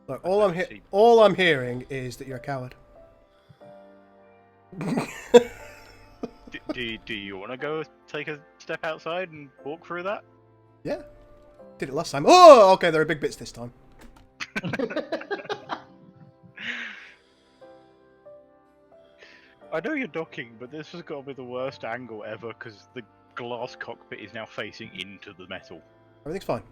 Look, all I'm hearing is that you're a coward. Do you want to go take a step outside and walk through that? Yeah. Did it last time. Oh, okay, there are big bits this time. I know you're docking, but this has got to be the worst angle ever because the glass cockpit is now facing into the metal. Everything's fine.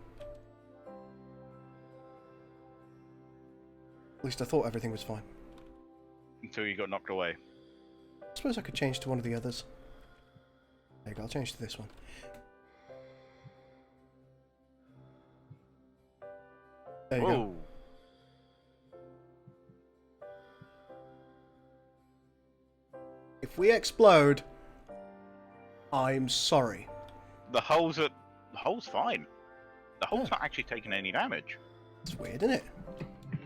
At least I thought everything was fine. Until you got knocked away. I suppose I could change to one of the others. There you go, I'll change to this one. There you go. If we explode, I'm sorry. The hull's fine. The hull's not actually taking any damage. It's weird, isn't it?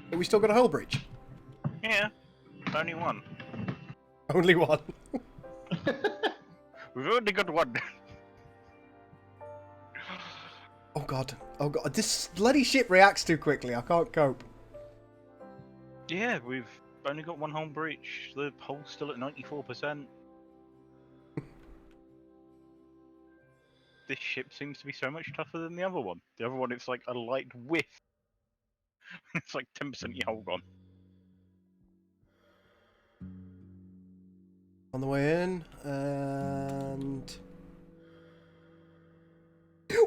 But we still got a hull breach. Yeah, only one. Only one. We've only got one. Oh god. Oh god. This bloody ship reacts too quickly. I can't cope. Yeah, we've only got one hull breach. The hull's still at 94%. This ship seems to be so much tougher than the other one. The other one, it's like a light whiff. It's like 10% your hull gone. On the way in, and...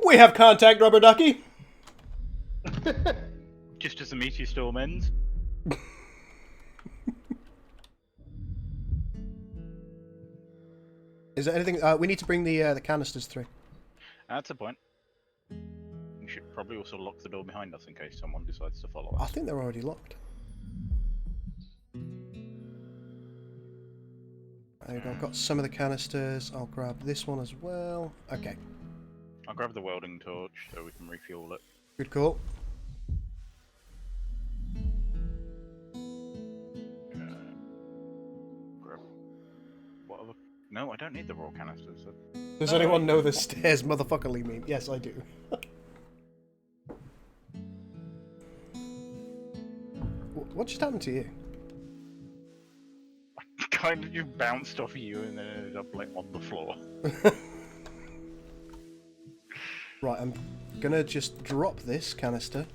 We have contact, Rubber Ducky! Just as the meteor storm ends. Is there anything... we need to bring the canisters through. That's a point. We should probably also lock the door behind us in case someone decides to follow us. I think they're already locked. There you go, I've got some of the canisters. I'll grab this one as well. Okay. I'll grab the welding torch so we can refuel it. Good call. Grab what other No, I don't need the raw canisters. Does anyone know the stairs motherfuckerly meme? Yes, I do. What just happened to you? Kind of just bounced off of you and then ended up like on the floor. Right, I'm gonna just drop this canister.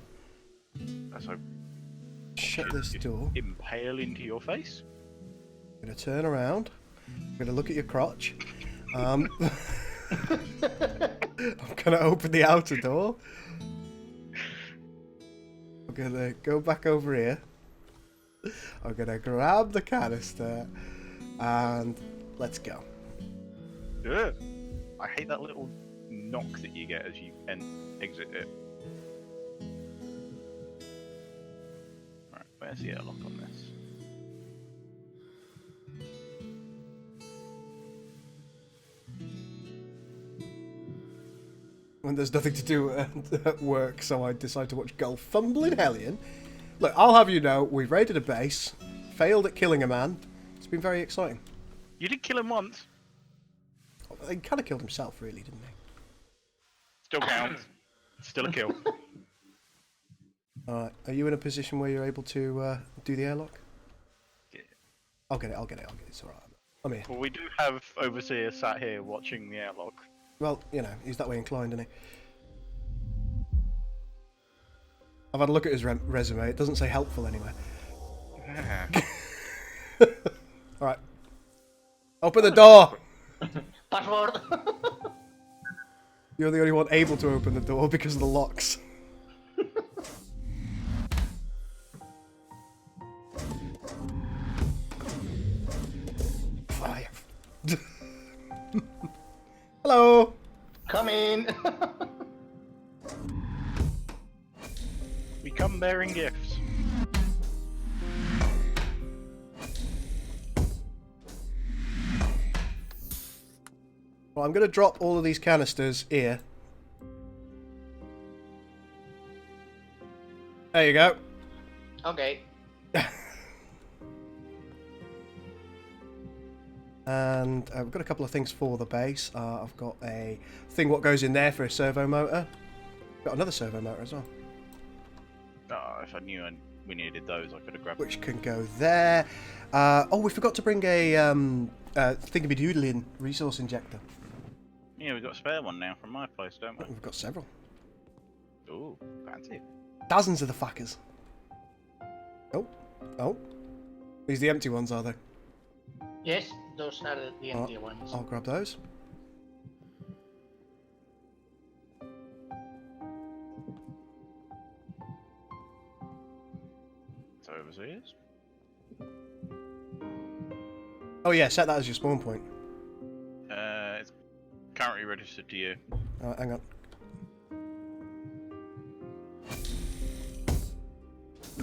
That's a Shut this door. impale into your face. I'm gonna turn around. I'm gonna look at your crotch. I'm gonna open the outer door. I'm gonna go back over here. I'm gonna grab the canister and let's go. Ugh. I hate that little knock that you get as you exit it. Right, where's the airlock on this? When there's nothing to do at work, so I decide to watch Golf Fumbling Hellion. Look, I'll have you know, we've raided a base, failed at killing a man. It's been very exciting. You did kill him once. He kind of killed himself, really, didn't he? Still counts. Still a kill. Alright, are you in a position where you're able to do the airlock? Yeah. I'll get it, it's alright. I'm here. Well, we do have Overseer sat here watching the airlock. Well, you know, he's that way inclined, isn't he? I've had a look at his resume, it doesn't say helpful anywhere. Alright. Open the door! Password. You're the only one able to open the door because of the locks. Fire. Hello! Come in. We come bearing gifts. Well, I'm going to drop all of these canisters here. There you go. Okay. And we've got a couple of things for the base. I've got a thing what goes in there for a servo motor. Got another servo motor as well. Oh, if I knew we needed those, I could have grabbed Which can go there. Oh, we forgot to bring a thingy-doodling resource injector. Yeah, we've got a spare one now from my place, don't we? We've got several. Ooh, fancy. Dozens of the fuckers. Oh. Oh. These are the empty ones, are they? Yes, those are the empty ones. I'll grab those. So Overseers. Oh yeah, set that as your spawn point. It's currently registered to you. Alright, hang on.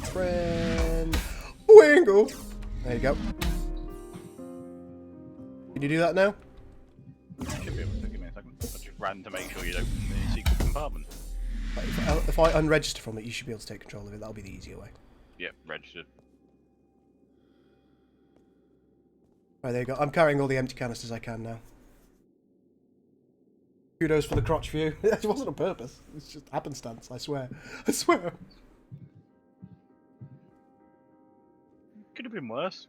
Friend. Wingle! There you go. Can you do that now? I should be able to. Give me a second. I just ran to make sure you don't open the secret compartment. If I unregister from it, you should be able to take control of it. That'll be the easier way. Yep, registered. Right, there you go. I'm carrying all the empty canisters I can now. Kudos for the crotch view. It wasn't on purpose. It's just happenstance, I swear. I swear. Could have been worse.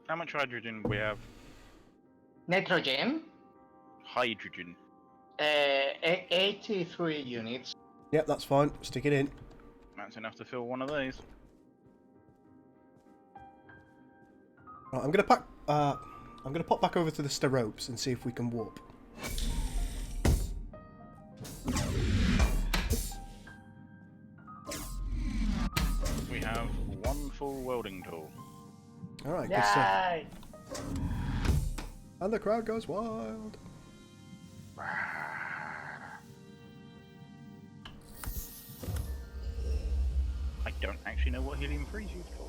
How much hydrogen do we have? Nitrogen. Hydrogen. 83 units. Yep, that's fine. Stick it in. That's enough to fill one of these. Right, I'm gonna pop back over to the steropes and see if we can warp. We have one full welding tool. Alright, good stuff. Yay! And the crowd goes wild. I don't actually know what helium 3 is used for.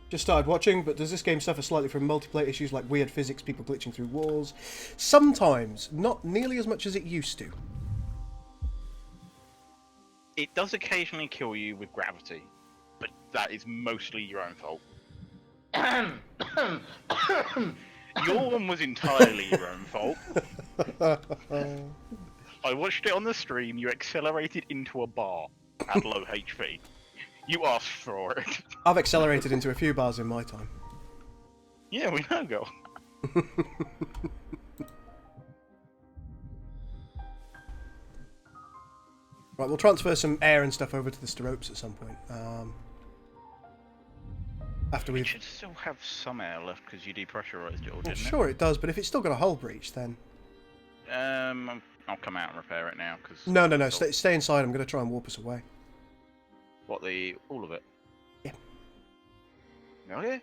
Just started watching, but does this game suffer slightly from multiplayer issues like weird physics, people glitching through walls? Sometimes, not nearly as much as it used to. It does occasionally kill you with gravity, but that is mostly your own fault. Your one was entirely your own fault. I watched it on the stream. You accelerated into a bar at low HP. You asked for it. I've accelerated into a few bars in my time. Yeah, we know, girl. Right, we'll transfer some air and stuff over to the Steropes at some point. After We we've... should still have some air left because you depressurized it all, Well, didn't sure it does, but if it's still got a hull breach, then... it? I'll come out and repair it now because. No, stay inside. I'm going to try and warp us away. What, all of it? Yeah. Okay.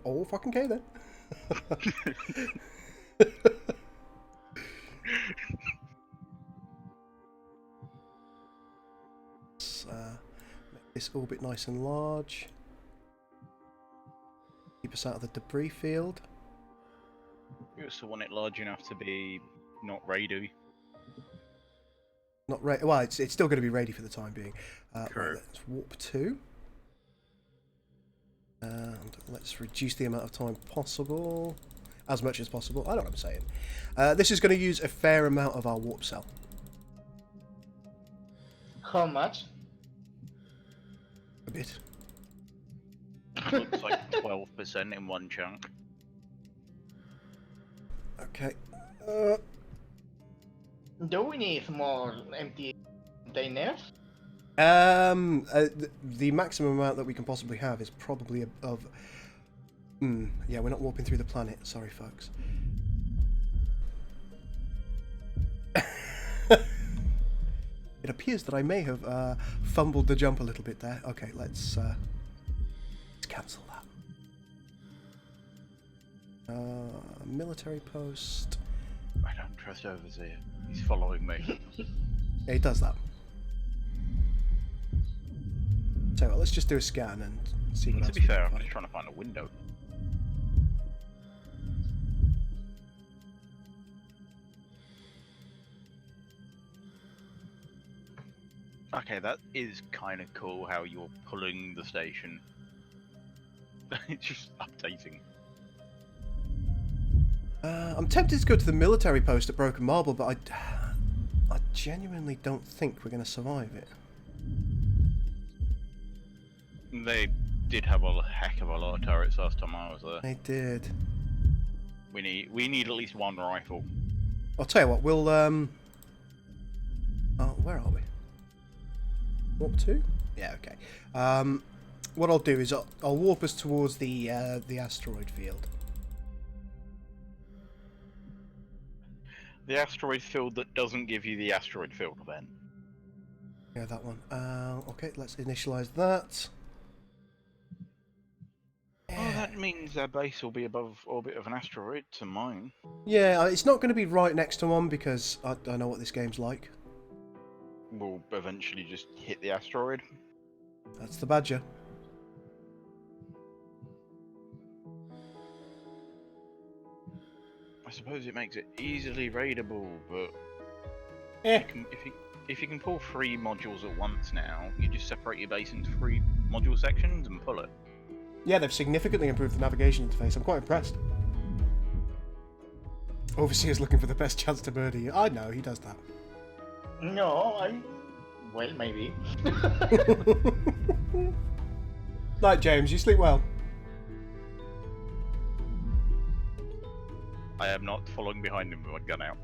Oh, fucking okay then. Let's make this orbit nice and large. Keep us out of the debris field. You also want it large enough to be not raidy. Not ready. Well, it's still going to be ready for the time being. True. Right, let's warp 2. And let's reduce the amount of time possible. As much as possible. I know what I'm saying. This is going to use a fair amount of our warp cell. How much? A bit. Looks like 12% in one chunk. Okay. Do we need more empty containers? The maximum amount that we can possibly have is probably of... yeah, we're not warping through the planet. Sorry, folks. It appears that I may have fumbled the jump a little bit there. Okay, let's cancel that. Military post. I don't trust Overseer. He's following me. Yeah, he does that. So let's just do a scan and see what else. To be we fair, can I'm find. just trying to find a window. Okay, that is kind of cool how you're pulling the station. It's just updating. I'm tempted to go to the military post at Broken Marble, but I genuinely don't think we're going to survive it. They did have a heck of a lot of turrets last time I was there. They did. We need at least one rifle. I'll tell you what, we'll oh, where are we? Warp 2? Yeah, okay. What I'll do is I'll warp us towards the asteroid field. The asteroid field that doesn't give you the asteroid field event. Yeah, that one. Okay, let's initialize that. Oh, that means our base will be above orbit of an asteroid to mine. Yeah, it's not going to be right next to one because I know what this game's like. We'll eventually just hit the asteroid. That's the Badger. I suppose it makes it easily raidable, but Yeah. if you can pull 3 modules at once now, you just separate your base into 3 module sections and pull it. Yeah, they've significantly improved the navigation interface. I'm quite impressed. Overseer's looking for the best chance to murder you. I know, he does that. No, well, maybe. Night, James. You sleep well. I am not following behind him with my gun out.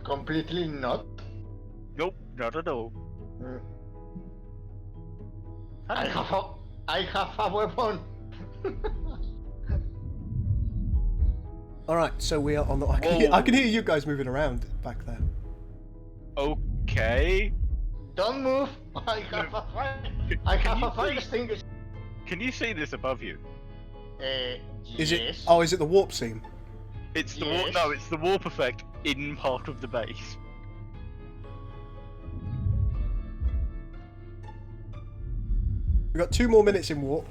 Completely not. Nope, not at all. I have a weapon. All right, so we are on the. I can hear you guys moving around back there. Okay. Don't move. I have a fire. I have a fire extinguisher. Can you see this above you? Is Yes. it? Oh, is it the warp seam? It's the Yes. no, it's the warp effect in part of the base. We've got 2 more minutes in warp.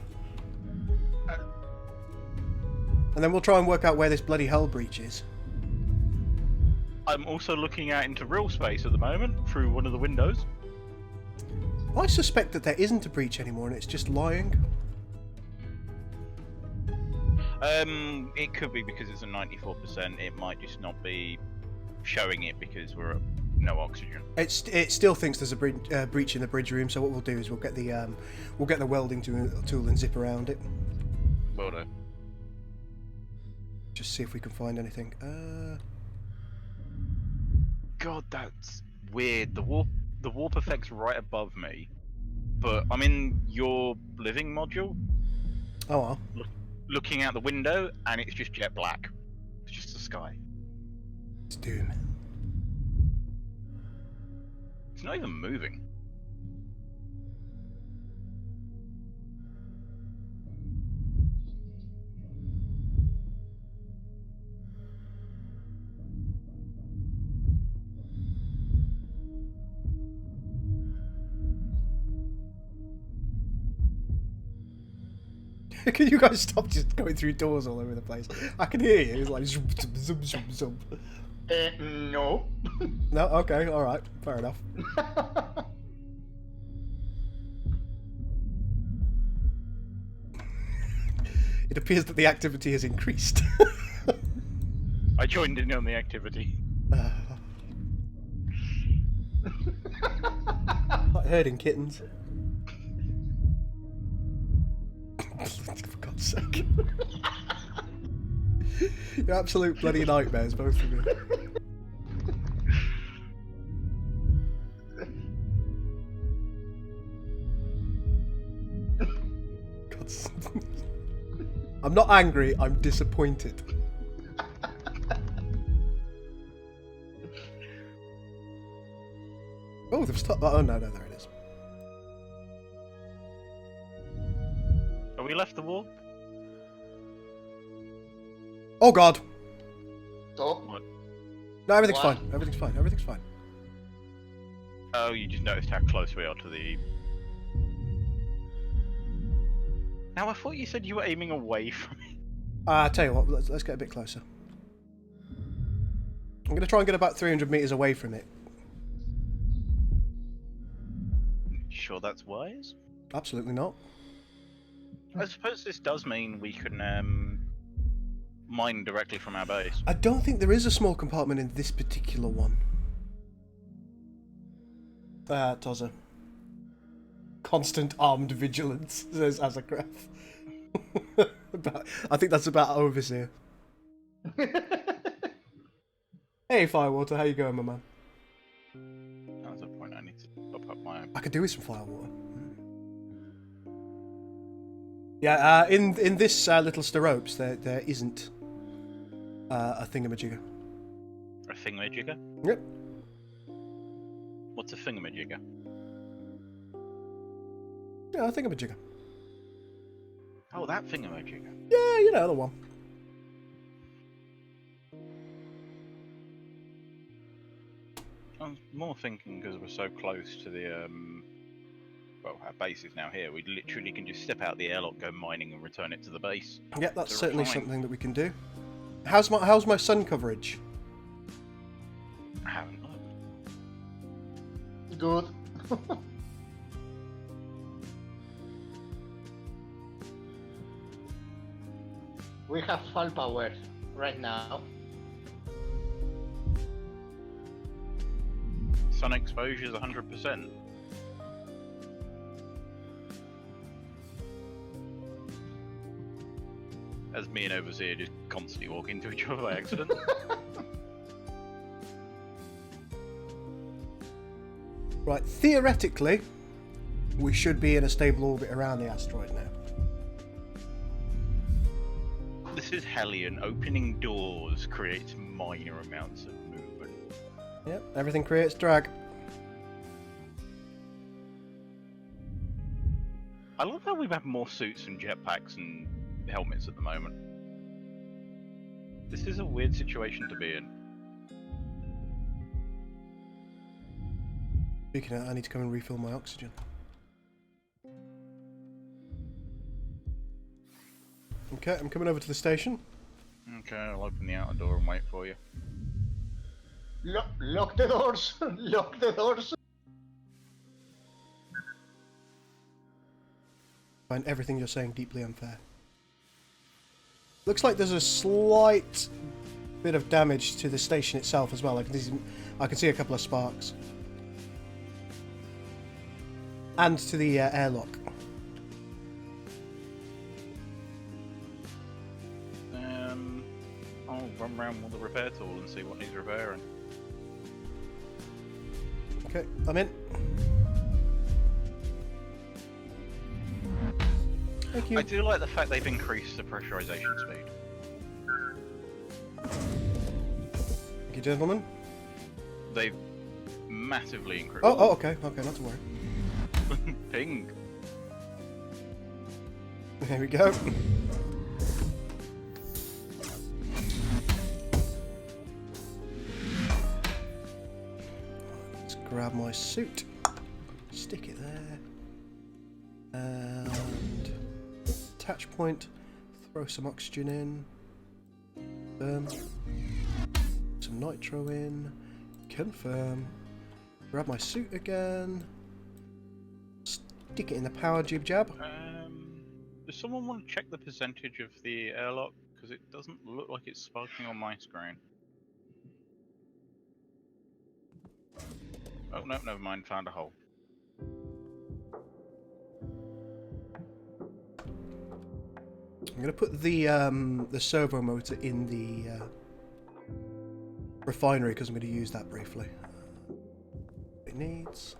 And then we'll try and work out where this bloody hull breach is. I'm also looking out into real space at the moment through one of the windows. I suspect that there isn't a breach anymore and it's just lying. It could be because it's a 94%. It might just not be showing it because we're at no oxygen. It still thinks there's a breach in the bridge room. So what we'll do is we'll get the welding tool and zip around it. Well done. Just see if we can find anything. God, that's weird. The warp effect's right above me, but I'm in your living module. Oh well. Looking out the window, and it's just jet black. It's just the sky. It's doom. It's not even moving. Can you guys stop just going through doors all over the place? I can hear you. It's like zoom, zoom, zoom, zoom. No. No. Okay. All right. Fair enough. It appears that the activity has increased. I joined in on the activity. Like herding kittens. For God's sake. You're absolute bloody nightmares, both of you. God's... I'm not angry, I'm disappointed. Oh, they've stopped. Oh, no, there it is. Have we left the warp? Oh, God. Stop. What? No, everything's What? fine. Everything's fine. Everything's fine. Oh, you just noticed how close we are to the... Now, I thought you said you were aiming away from it. Tell you what, let's get a bit closer. I'm going to try and get about 300 metres away from it. Sure that's wise? Absolutely not. I suppose this does mean we can mine directly from our base. I don't think there is a small compartment in this particular one. Tozza. Constant armed vigilance, says Azagраф. I think that's about Overseer. Hey, Firewater, how you going, my man? That's a point I need to top up my... I could do with some Firewater. Yeah, in this little Steropes, there isn't a thingamajigger. A thingamajigger? Yep. What's a thingamajigger? Yeah, a thingamajigger. Oh, that thingamajigger. Yeah, you know the one. I was more thinking because we're so close to the, well, our base is now here. We literally can just step out the airlock, go mining, and return it to the base. Yeah, that's To certainly refine. something that we can do. How's my sun coverage? I haven't looked. Good. We have full power right now. Sun exposure is 100%. As me and Overseer just constantly walk into each other by accident. Right, theoretically, we should be in a stable orbit around the asteroid now. This is Hellion. Opening doors creates minor amounts of movement. Yep, everything creates drag. I love how we have more suits and jetpacks and helmets at the moment. This is a weird situation to be in. Speaking of, I need to come and refill my oxygen. Okay, I'm coming over to the station. Okay, I'll open the outer door and wait for you. Lock the doors. Lock the doors. I find everything you're saying deeply unfair. Looks like there's a slight bit of damage to the station itself as well. I can see a couple of sparks. And to the airlock. I'll run around with the repair tool and see what he's repairing. Okay, I'm in. Thank you. I do like the fact they've increased the pressurization speed. Thank you, gentlemen. They've massively increased. Oh, okay, not to worry. Ping. There we go. Let's grab my suit. Stick it there. And attach point. Throw some oxygen in. Some nitro in. Confirm. Grab my suit again. Stick it in the power jib jab. Does someone want to check the percentage of the airlock? Because it doesn't look like it's sparking on my screen. Oh no, never mind. Found a hole. I'm going to put the servo motor in the refinery because I'm going to use that briefly. It needs.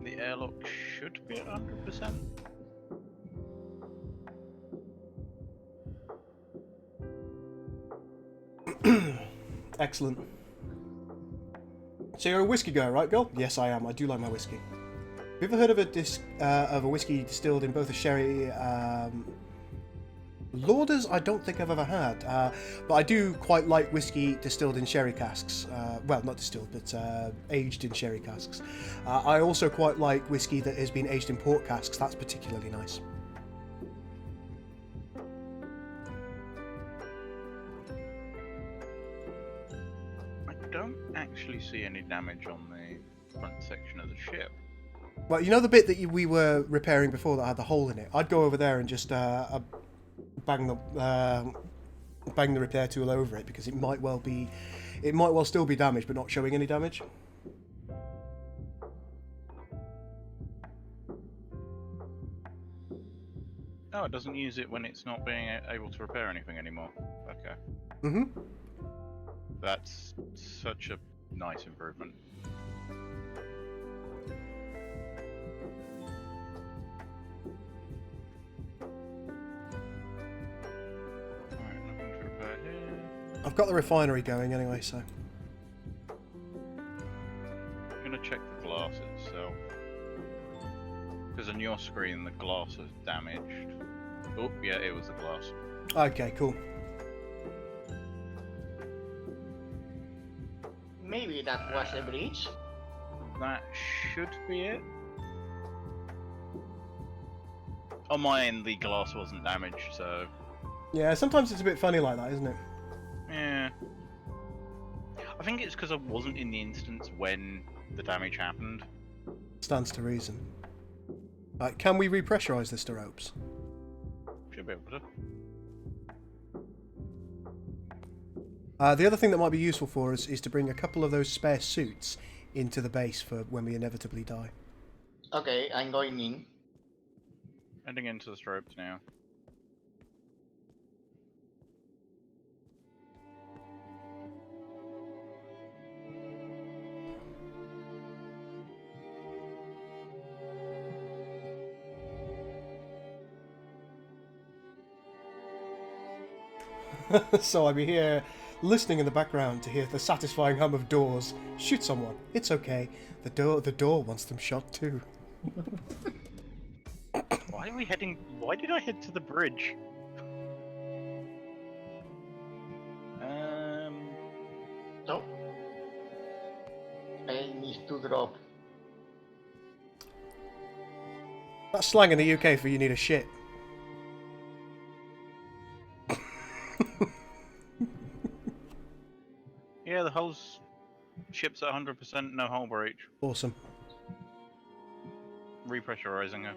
The airlock should be at 100%. Excellent. So you're a whiskey guy, right, girl? Yes, I am. I do like my whiskey. Have you ever heard of a whiskey distilled in both a sherry? Lauders, I don't think I've ever had, but I do quite like whiskey distilled in sherry casks. Well, not distilled, but aged in sherry casks. I also quite like whiskey that has been aged in port casks. That's particularly nice. I don't actually see any damage on the front section of the ship. Well, you know the bit that we were repairing before that had the hole in it? I'd go over there and just bang the repair tool over it because it might well still be damaged but not showing any damage. Oh, it doesn't use it when it's not being able to repair anything anymore. Okay. Mm-hmm. That's such a nice improvement. Alright, nothing to repair here. I've got the refinery going anyway, so. I'm gonna check the glass itself. Because on your screen the glass is damaged. Oh, yeah, it was the glass. Okay, cool. Maybe that was a breach. That should be it. On my end, the glass wasn't damaged, so... Yeah, sometimes it's a bit funny like that, isn't it? Yeah. I think it's because I wasn't in the instance when the damage happened. Stands to reason. Right, can we repressurize this to ropes? Should be able to. The other thing that might be useful for us is to bring a couple of those spare suits into the base for when we inevitably die. Okay, I'm going in. Heading into the strobes now. So I'll be here listening in the background to hear the satisfying hum of doors. Shoot someone. It's okay. The door wants them shot too. Why are we heading... Why did I head to the bridge? No. I need to drop. That's slang in the UK for you need a shit. Yeah, the whole ship's at 100%, no hull breach. Awesome. Repressurizing her.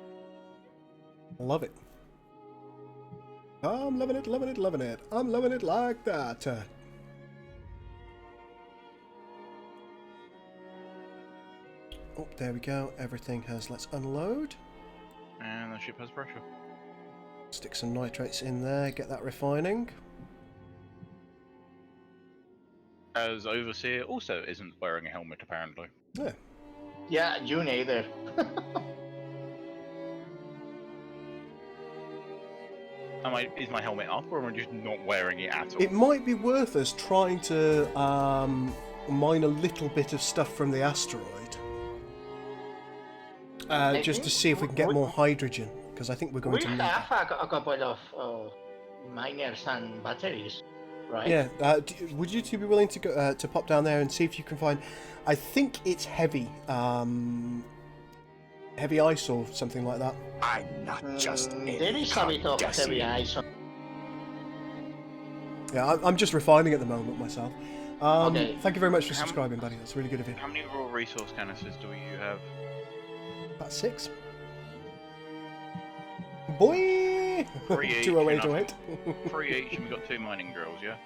Love it. I'm loving it, loving it, loving it. I'm loving it like that. Oh, there we go. Everything has... Let's unload. And the ship has pressure. Stick some nitrates in there, get that refining. As Overseer also isn't wearing a helmet, apparently. Yeah. Yeah, you neither. Is my helmet up, or am I just not wearing it at all? It might be worth us trying to mine a little bit of stuff from the asteroid. Just to see if we can get more hydrogen, because I think we're going to need have a couple of miners and batteries, right? Yeah. Would you two be willing to go to pop down there and see if you can find? I think it's heavy, heavy ice or something like that. I'm not just any There is a bit of heavy ice. Yeah, I'm just refining at the moment myself. Okay. Thank you very much for subscribing, buddy. That's really good of you. How many raw resource canisters do you have? About 6. Boy! 3 each. 20808. 3 each, and we've got 2 mining drills, yeah?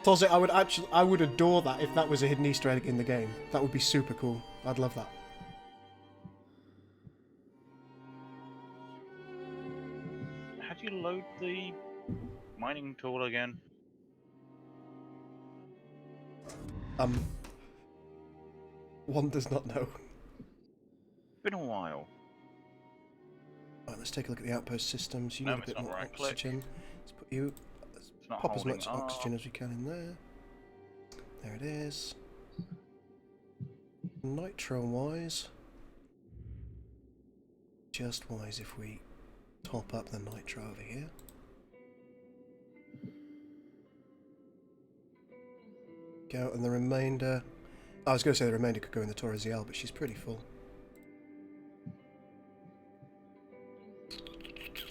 Toze, I would adore that if that was a hidden Easter egg in the game. That would be super cool. I'd love that. How do you load the mining tool again? One does not know. Been a while. Right, let's take a look at the outpost systems. You No, need a it's bit not more right click. oxygen. Let's put you. It's not Pop as holding much up. oxygen as we can in there. There it is. Nitro wise. Just wise if we top up the nitro over here. Go, and the remainder. I was going to say the remainder could go in the Torres-L, but she's pretty full.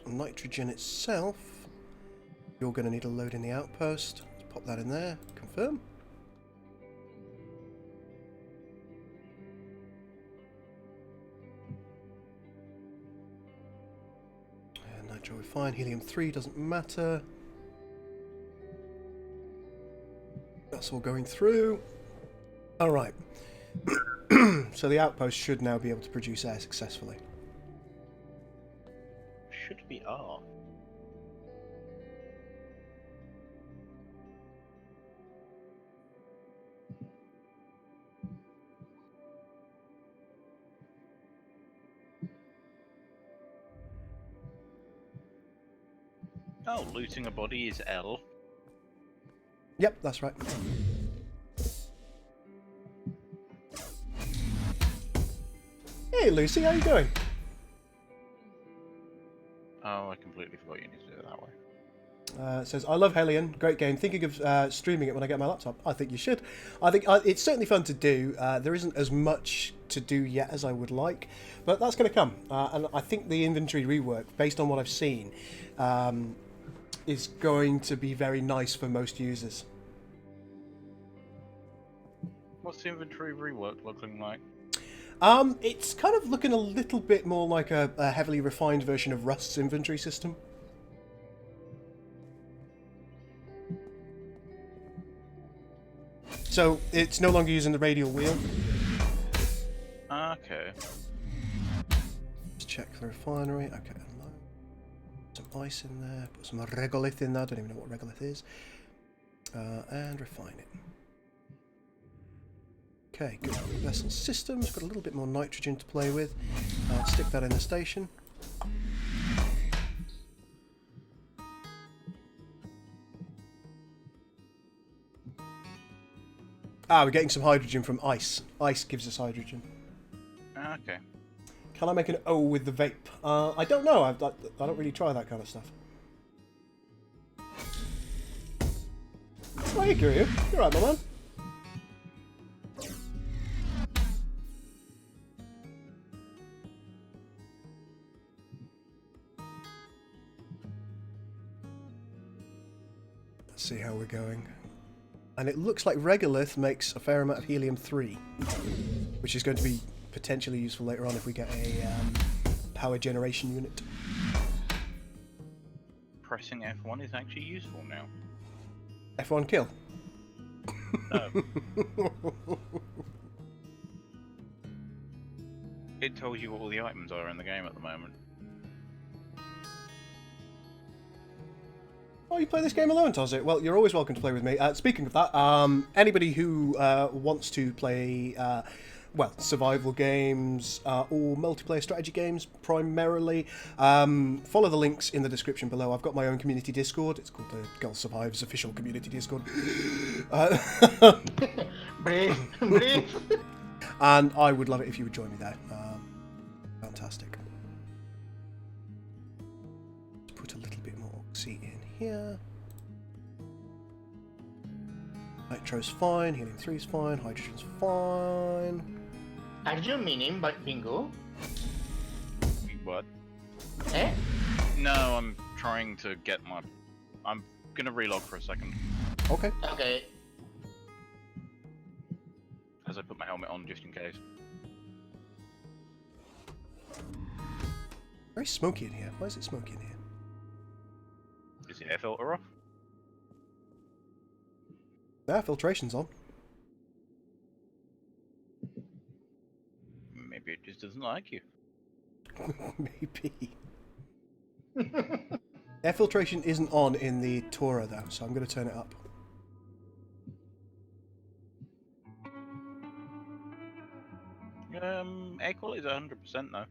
Nitrogen itself, you're going to need a load in the outpost. Let's pop that in there. Confirm. And nitro we're fine. Helium-3 doesn't matter. That's all going through. Alright. So the outpost should now be able to produce air successfully. Should be R. Oh, looting a body is L. Yep, that's right. Hey Lucy, how you doing? Oh, I completely forgot you need to do it that way. It says, I love Hellion, great game. Thinking of streaming it when I get my laptop. I think you should. I think it's certainly fun to do. There isn't as much to do yet as I would like, but that's going to come. And I think the inventory rework, based on what I've seen, is going to be very nice for most users. What's the inventory rework looking like? It's kind of looking a little bit more like a heavily refined version of Rust's inventory system. So it's no longer using the radial wheel. Okay. Let's check the refinery. Okay, some ice in there. Put some regolith in there. I don't even know what regolith is. And refine it. Okay, good. Vessel systems. Got a little bit more nitrogen to play with. Stick that in the station. Ah, we're getting some hydrogen from ice. Ice gives us hydrogen. Okay. Can I make an O with the vape? I don't know. I don't really try that kind of stuff. Oh, hey, Kiryu. You're right, my man. Let's see how we're going. And it looks like regolith makes a fair amount of helium-3, which is going to be potentially useful later on if we get a power generation unit. Pressing F1 is actually useful now. F1 kill. No. It tells you what all the items are in the game at the moment. Oh, you play this game alone, Toz? Well, you're always welcome to play with me. Speaking of that, anybody who wants to play, survival games or multiplayer strategy games primarily, follow the links in the description below. I've got my own community Discord. It's called the Girl Survives official community Discord. Breathe, breathe. And I would love it if you would join me there. Fantastic. Let's put a little bit more oxy in here. Nitro's fine, helium 3's fine, hydrogen's fine. Are you meaning by bingo? What? Eh? No, I'm trying to get my... I'm gonna relog for a second. Okay. Okay. As I put my helmet on just in case. Very smoky in here. Why is it smoky in here? Is the air filter off? Nah, filtration's on. Maybe it just doesn't like you. Maybe. Air filtration isn't on in the Torah though, so I'm going to turn it up. Air quality is 100% though.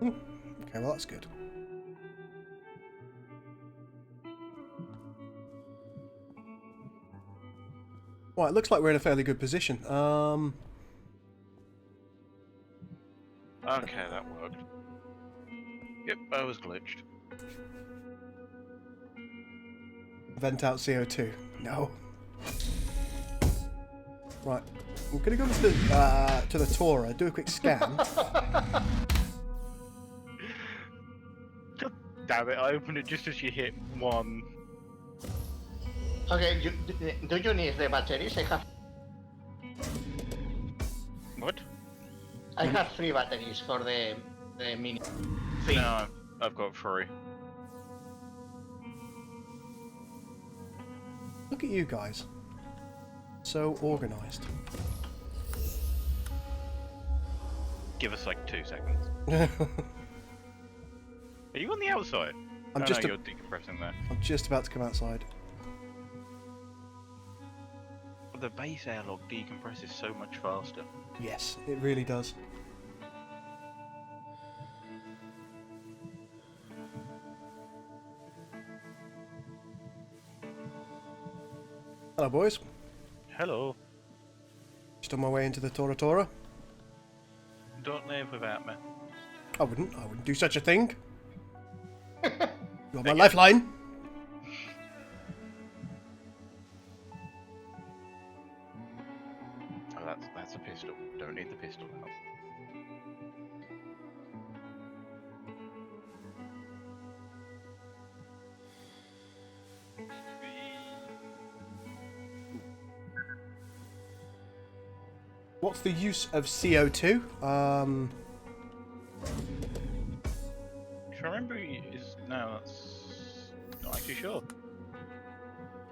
Okay, well that's good. Well, it looks like we're in a fairly good position. Okay, that worked. Yep, I was glitched. Vent out CO2. No. Right, we're going to go to the Torah, do a quick scan. Damn it, I opened it just as you hit one. Okay, do you need the batteries? What? I have 3 batteries for the mini thing. No, I've got 3. Look at you guys. So organised. Give us like 2 seconds. Are you on the outside? I'm Oh, just no, you're decompressing there. I'm just about to come outside. The base airlock decompresses so much faster. Yes, it really does. Hello, boys. Hello. Just on my way into the Torah. Don't leave without me. I wouldn't do such a thing. You're my lifeline. Oh, that's a pistol. Don't need the pistol now. What's the use of CO2? If I remember, no, that's not actually sure.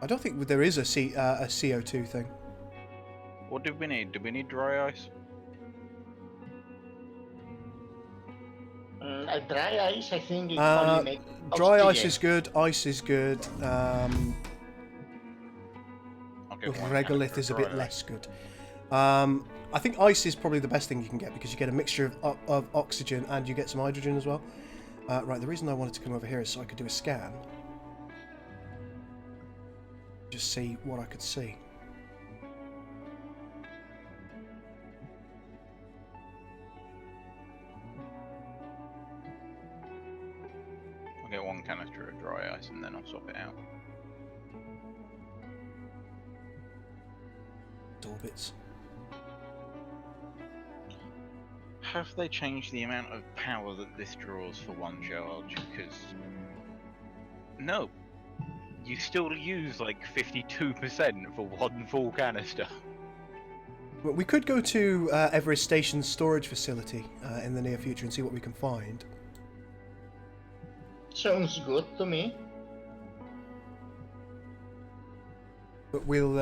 I don't think there is a CO2 thing. What did we need? Did we need dry ice? Dry ice, I think it only makes Dry ice oxygen. is good. Ice is good. Okay, Regolith is a bit less good. I think ice is probably the best thing you can get because you get a mixture of oxygen and you get some hydrogen as well. Right, the reason I wanted to come over here is so I could do a scan. Just see what I could see. I'll get 1 canister of dry ice and then I'll swap it out. Orbits. Have they changed the amount of power that this draws for 1 charge? Because... no. You still use like 52% for 1 full canister. Well, we could go to Everest Station's storage facility in the near future and see what we can find. Sounds good to me. But we'll...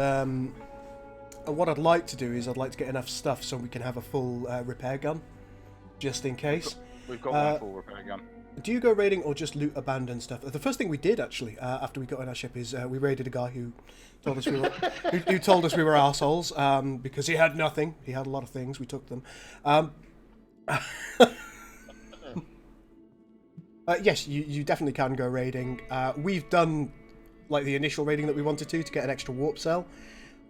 what I'd like to do is I'd like to get enough stuff so we can have a full repair gun, just in case. We've got one full repair gun. Do you go raiding or just loot abandoned stuff? The first thing we did actually after we got on our ship is we raided a guy who told us we were who told us we were assholes because he had nothing. He had a lot of things. We took them. Yes, you definitely can go raiding. We've done like the initial raiding that we wanted to get an extra warp cell.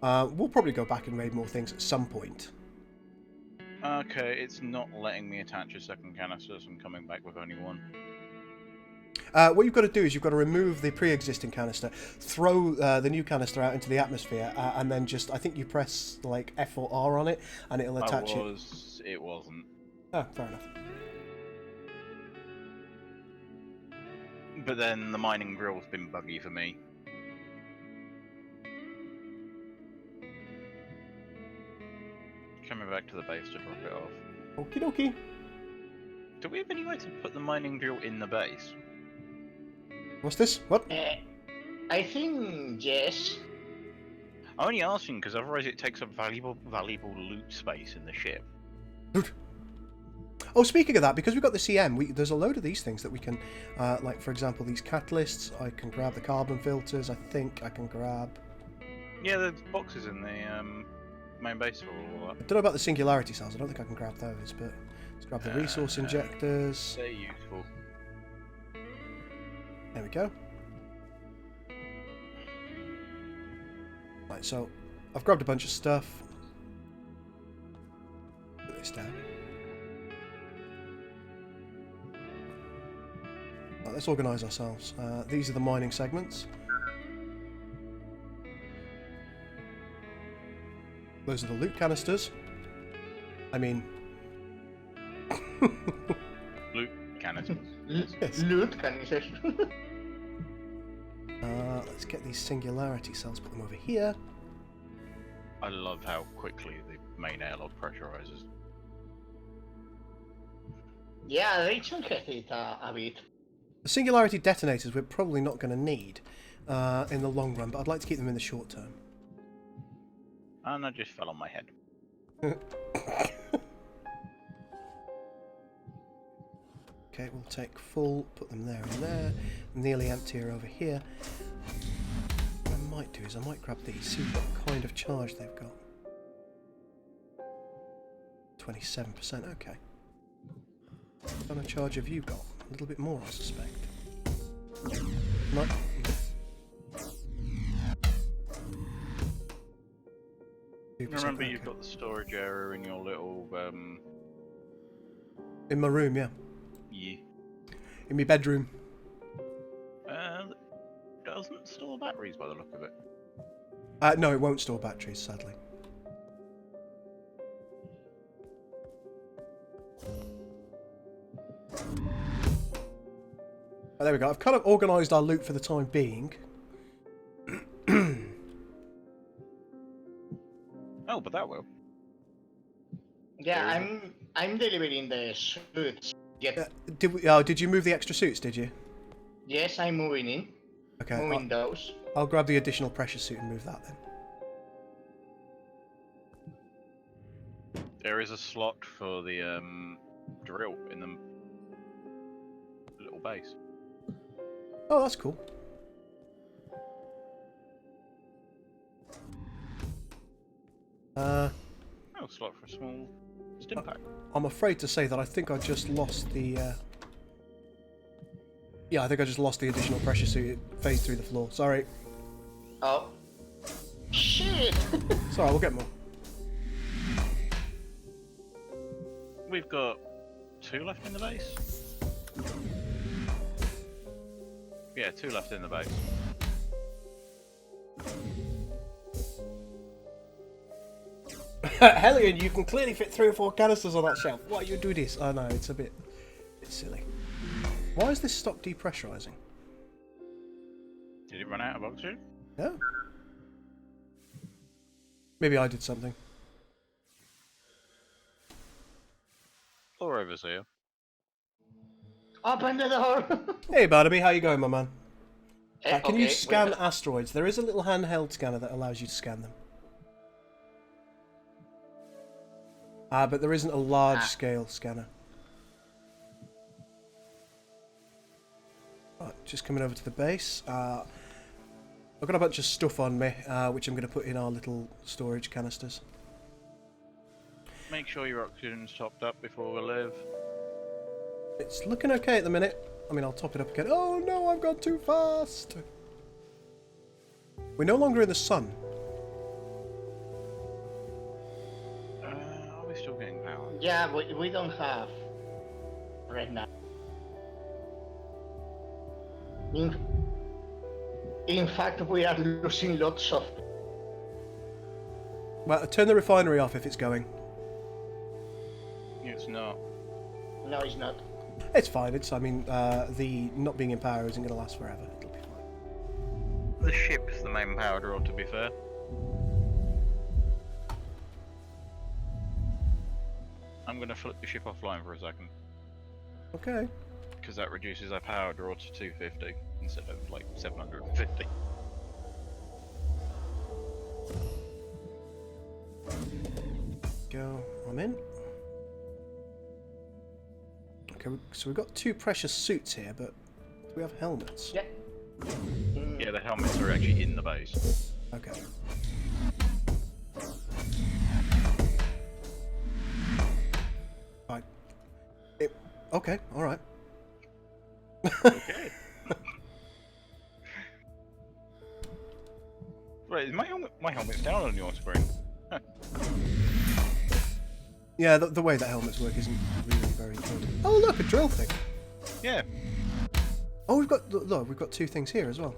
We'll probably go back and raid more things at some point. Okay, it's not letting me attach a second canister, so I'm coming back with only one. What you've got to do is you've got to remove the pre-existing canister, throw the new canister out into the atmosphere, and then just, I think you press like F or R on it, and it'll attach it. It wasn't. Oh, fair enough. But then the mining drill's been buggy for me. Coming back to the base to drop it off. Okie dokie. Do we have any way to put the mining drill in the base? What's this? What? I think yes. I'm only asking because otherwise it takes up valuable loot space in the ship. Oh, speaking of that, because we've got the CM, there's a load of these things that we can, like for example these catalysts. I can grab the carbon filters. I think I can grab. Yeah, there's boxes in the main base for all that. I don't know about the singularity cells. I don't think I can grab those, but let's grab the resource injectors. They're useful. There we go. Right, so I've grabbed a bunch of stuff. Put this down. Right, let's organise ourselves. These are the mining segments. Those are the loot canisters. I mean... Loot canisters. Yes. Loot canisters. Let's get these singularity cells, put them over here. I love how quickly the main airlock pressurizes. Yeah, they changed it a bit. The singularity detonators we're probably not going to need in the long run, but I'd like to keep them in the short term. And I just fell on my head. Okay, we'll take full, put them there and there. Nearly empty are over here. What I might do is I might grab these, see what kind of charge they've got. 27%, okay. What kind of charge have you got? A little bit more, I suspect. No. Remember, you've got the storage area in your little in my room, yeah. Yeah. In my bedroom. Doesn't store batteries by the look of it. No, it won't store batteries, sadly. Oh, there we go. I've kind of organised our loot for the time being. Oh, but that will. Yeah, I'm delivering the suits. Yet. Did you move the extra suits? Did you? Yes, I'm moving in. Okay. Moving those. I'll grab the additional pressure suit and move that then. There is a slot for the drill in the little base. Oh, that's cool. Oh, slot for a small stim pack. I'm afraid to say that I think I just lost the... Yeah, I think I just lost the additional pressure suit. It phased through the floor. Sorry. Oh. Shit! Sorry, we'll get more. We've got 2 left in the base. Yeah, 2 left in the base. Hellion, you can clearly fit 3 or 4 canisters on that shelf. Why you do this? I know, it's a bit silly. Why is this stop depressurizing? Did it run out of oxygen? No. Maybe I did something. door, Overseer. Open the door! Hey, Barnaby, how you going, my man? Can you Okay, scan wait. asteroids? There is a little handheld scanner that allows you to scan them. But there isn't a large-scale scanner. Right, just coming over to the base. I've got a bunch of stuff on me, which I'm going to put in our little storage canisters. Make sure your oxygen's topped up before we leave. It's looking okay at the minute. I mean, I'll top it up again. Oh no, I've gone too fast! We're no longer in the sun. Are we still getting power? Yeah, we don't have right now. In fact, we are losing lots of. Well, turn the refinery off if it's going. It's not. No, it's not. It's fine. I mean, the not being in power isn't going to last forever. It'll be fine. The ship's the main power draw, to be fair. I'm going to flip the ship offline for a second. Okay. Because that reduces our power draw to 250 instead of like 750. Go. I'm in. Okay, so we've got 2 precious suits here, but do we have helmets? Yeah. Yeah, the helmets are actually in the base. Okay. Right. Okay, alright. Okay. Right, is my helmet's down on your screen. Huh. Yeah, the way that helmets work isn't really very good. Oh look, a drill thing. Yeah. Oh, look, we've got 2 things here as well.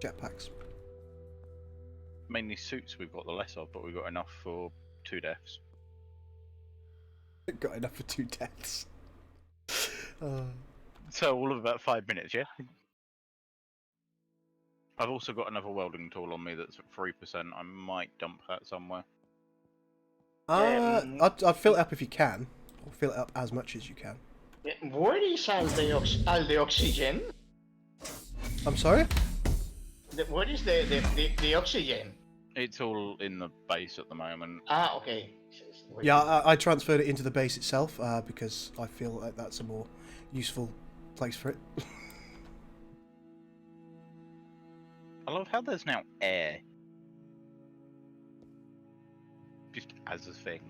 Jetpacks. Mainly suits we've got the less of, but we've got enough for 2 deaths. Got enough for 2 deaths. So all of about 5 minutes, yeah? I've also got another welding tool on me that's at 3%. I might dump that somewhere. I'd fill it up if you can. Or fill it up as much as you can. Where is all the oxygen? I'm sorry? Where is the oxygen? It's all in the base at the moment. Ah, okay. Yeah, I transferred it into the base itself because I feel like that's a more useful place for it. I love how there's now air. Just as a thing.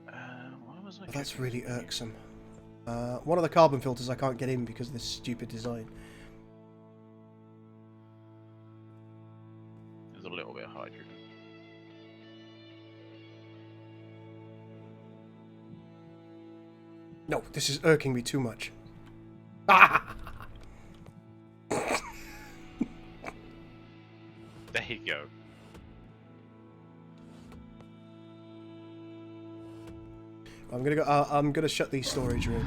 Why was I That's checking really this? irksome. One of the carbon filters I can't get in because of this stupid design. There's a little bit of hydrogen. No, this is irking me too much. There you go. I'm gonna shut the storage room.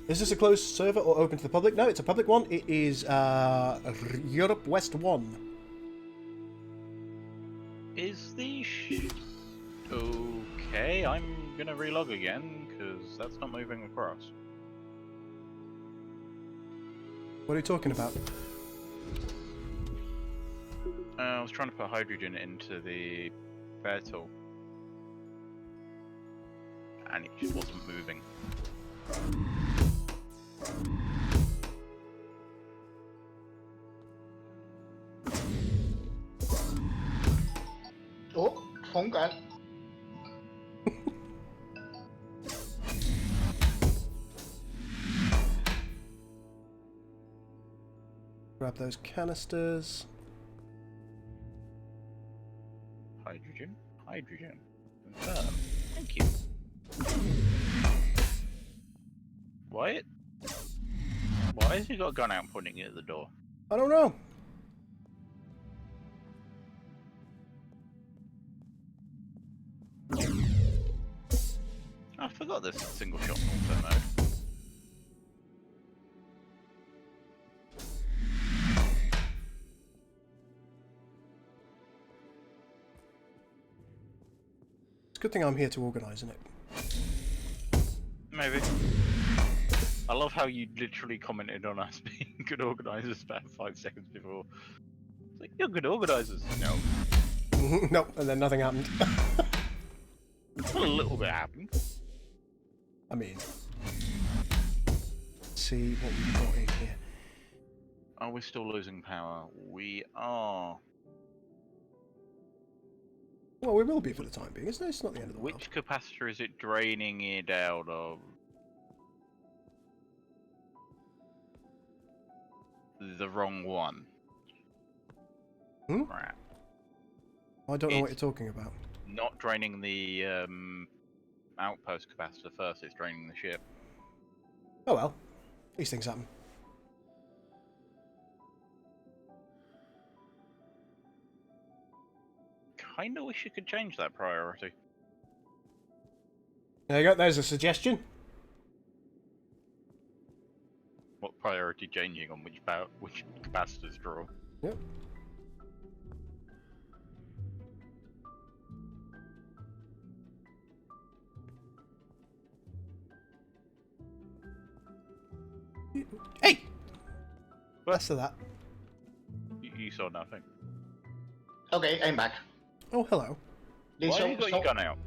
Is this a closed server or open to the public? No, it's a public one. It is Europe West 1. Is the okay, I'm gonna relog again, because that's not moving across. What are you talking about? I was trying to put hydrogen into the bear tool. And it just wasn't moving. Oh, phone call. Grab those canisters. Hydrogen? Hydrogen. Confirm. Thank you. Why has he got a gun out and pointing it at the door? I don't know. I forgot there's a single shot in auto mode. good thing I'm here to organise, isn't it? Maybe. I love how you literally commented on us being good organisers about 5 seconds before. It's like, you're good organisers. No. Nope, and then nothing happened. Well, a little bit happened. I mean, let's see what we've got in here. Are we still losing power? We are. Well, we will be for the time being, isn't it? It's not the end of the world. Which capacitor is it draining it out of? The wrong one. Hmm? Right. I don't know what you're talking about. Not draining the outpost capacitor first, it's draining the ship. Oh well, these things happen. Kinda wish you could change that priority. There you go, there's a suggestion. What priority changing on which capacitors draw? Yep. Hey! Less of that. You saw nothing. Okay, I'm back. Oh, hello. Why have you got your gun out?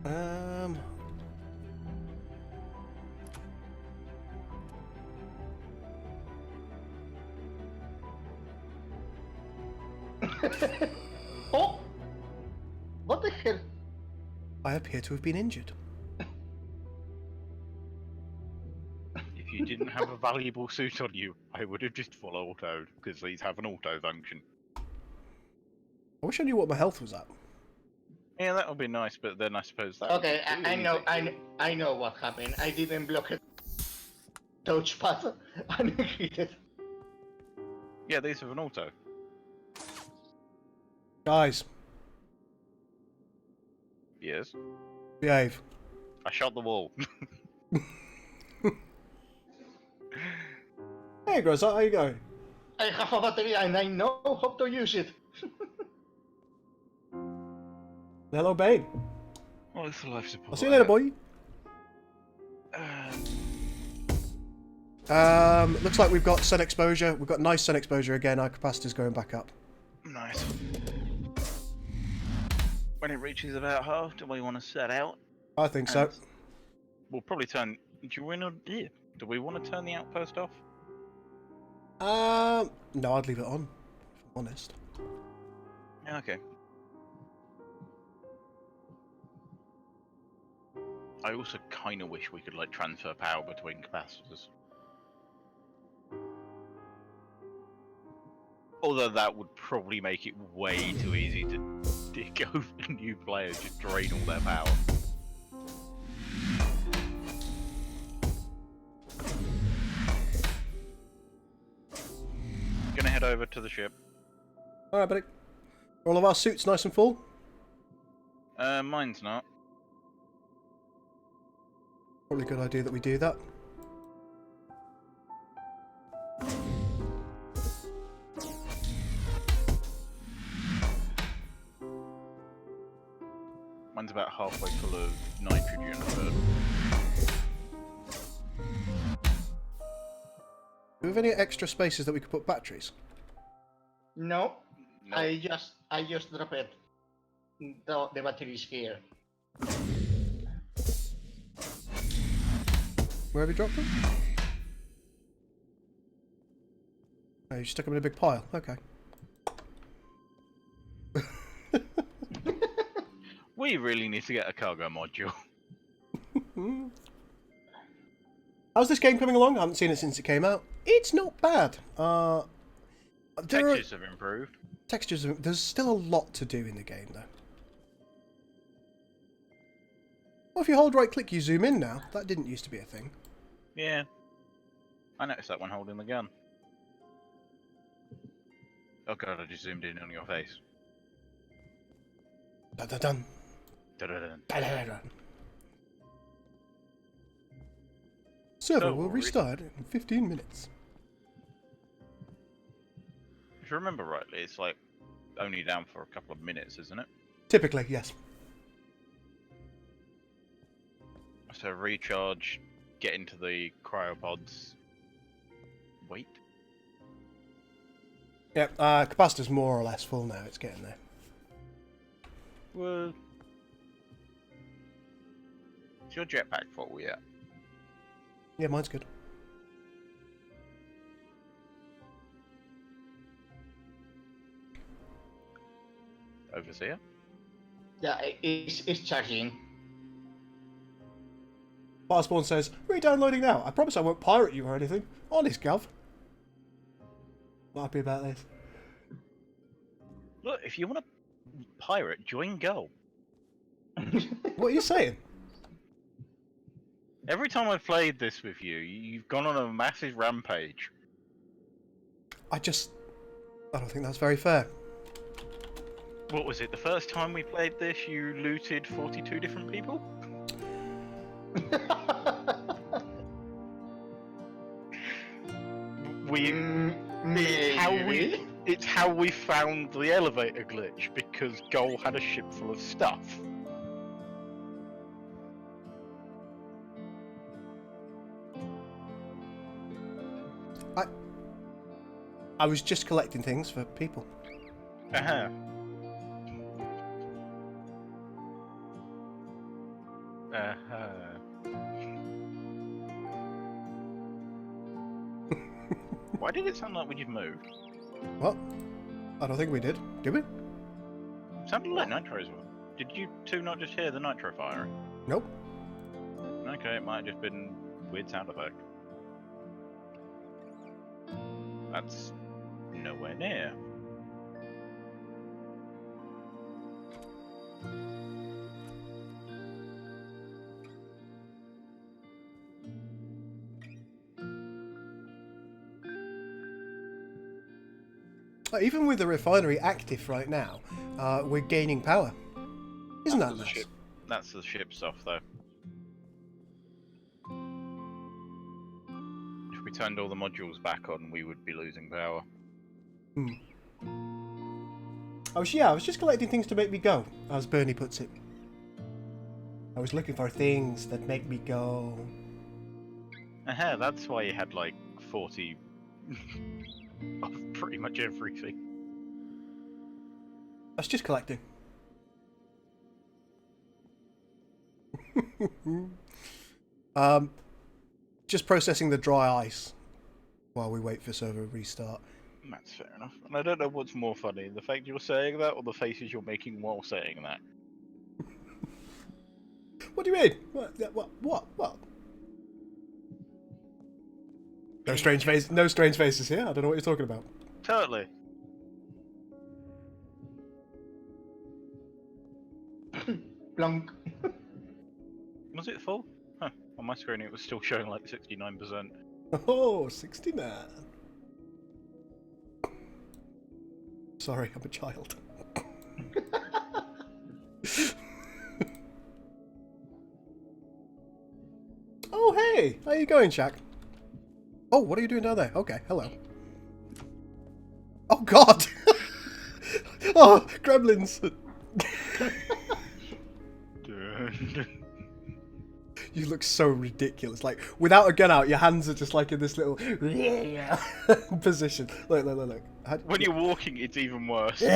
Um... Oh! What the hell? I appear to have been injured. If you didn't have a valuable suit on you, I would have just full autoed, because these have an auto function. I wish I knew what my health was at. Yeah, that would be nice, but then I suppose that. Okay, would be I too know, easy. I know what happened. I didn't block it. Touchpad and hit it. Yeah, these have an auto. Guys, Yes. behave. I shot the wall. Hey, Gross, how you going? I have a battery and I know how to use it. Hello, babe. Well, it's the life support. I'll see you later, boy. Looks like we've got sun exposure. We've got nice sun exposure again. Our capacitor's going back up. Nice. When it reaches about half, do we want to set out? I think so. We'll probably turn. Do we want to turn the outpost off? No, I'd leave it on, if I'm honest. Yeah, okay. I also kind of wish we could like transfer power between capacitors. Although that would probably make it way too easy to dig over new players, just drain all their power. Gonna head over to the ship. Alright, buddy. Are all of our suits nice and full? Mine's not. Probably a good idea that we do that. Mine's about halfway full of nitrogen, but... Do we have any extra spaces that we could put batteries? No, No. I just dropped it. The battery is here. Where have you dropped them? Oh, you stuck them in a big pile. Okay. We really need to get a cargo module. How's this game coming along? I haven't seen it since it came out. It's not bad. Textures have improved. There's still a lot to do in the game, though. Well, if you hold right click, you zoom in now. That didn't used to be a thing. Yeah. I noticed that when holding the gun. Oh god, I just zoomed in on your face. Dun dun dun. Dun-dun-dun. Server So, will restart in 15 minutes. If you remember rightly, it's like only down for a couple of minutes, isn't it? Typically, yes. So recharge, get into the cryopods, wait. Yep, capacitor's more or less full now, it's getting there. Well, is your jetpack full yet? Yeah, mine's good. Overseer? Yeah, it's charging. Firespawn says, re-downloading now. I promise I won't pirate you or anything. Honest, Gav. Not happy about this. Look, if you want to pirate, join Go. What are you saying? Every time I've played this with you, you've gone on a massive rampage. I don't think that's very fair. What was it? The first time we played this, you looted 42 different people? It's how we found the elevator glitch, because Goal had a ship full of stuff. I was just collecting things for people. Uh-huh. Why did it sound like we just moved? What? I don't think we did. Did we? Sounded like nitros. Did you two not just hear the nitro firing? Nope. Okay, it might have just been weird sound effect. That's nowhere near. Even with the refinery active right now, we're gaining power. Isn't that nice? That's the ship stuff, though. If we turned all the modules back on, we would be losing power. I was just collecting things to make me go, as Bernie puts it. I was looking for things that make me go. That's why you had like 40 of pretty much everything. That's just collecting. Just processing the dry ice while we wait for server restart. That's fair enough. And I don't know what's more funny, the fact you're saying that or the faces you're making while saying that. What do you mean? What? No strange faces here. I don't know what you're talking about. Totally. Plonk. Was it full? Huh. On my screen it was still showing like 69%. Oh, 69. Sorry, I'm a child. Oh, hey! How you going, Shaq? Oh, what are you doing down there? Okay, hello. Oh, God! Oh, gremlins! You look so ridiculous. Like, without a gun out, your hands are just like in this little position. Look. When you're walking, it's even worse. It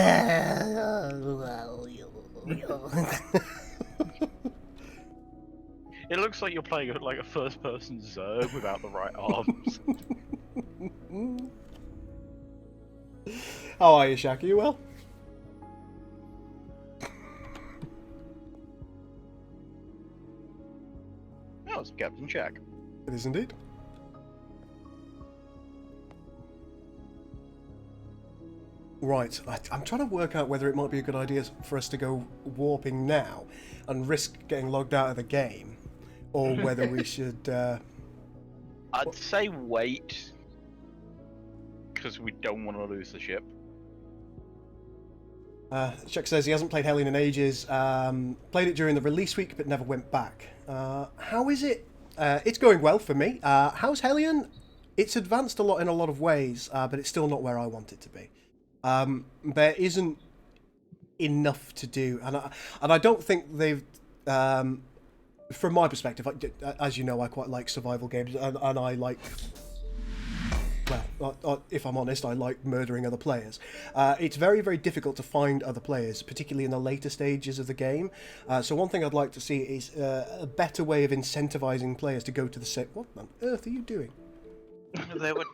looks like you're playing like a first-person Zerg without the right arms. How are you, Shaq? Are you well? That was Captain Jack. It is indeed. Right, I'm trying to work out whether it might be a good idea for us to go warping now and risk getting logged out of the game, or whether we should... I'd say wait, because we don't want to lose the ship. Chuck says he hasn't played Hellion in ages. Played it during the release week, but never went back. How is it? It's going well for me. How's Hellion? It's advanced a lot in a lot of ways, but it's still not where I want it to be. There isn't enough to do, and I don't think they've. From my perspective, as you know, I quite like survival games, and I like. Well, if I'm honest, I like murdering other players. It's very, very difficult to find other players, particularly in the later stages of the game. So one thing I'd like to see is a better way of incentivizing players to go to the set. What on earth are you doing? They were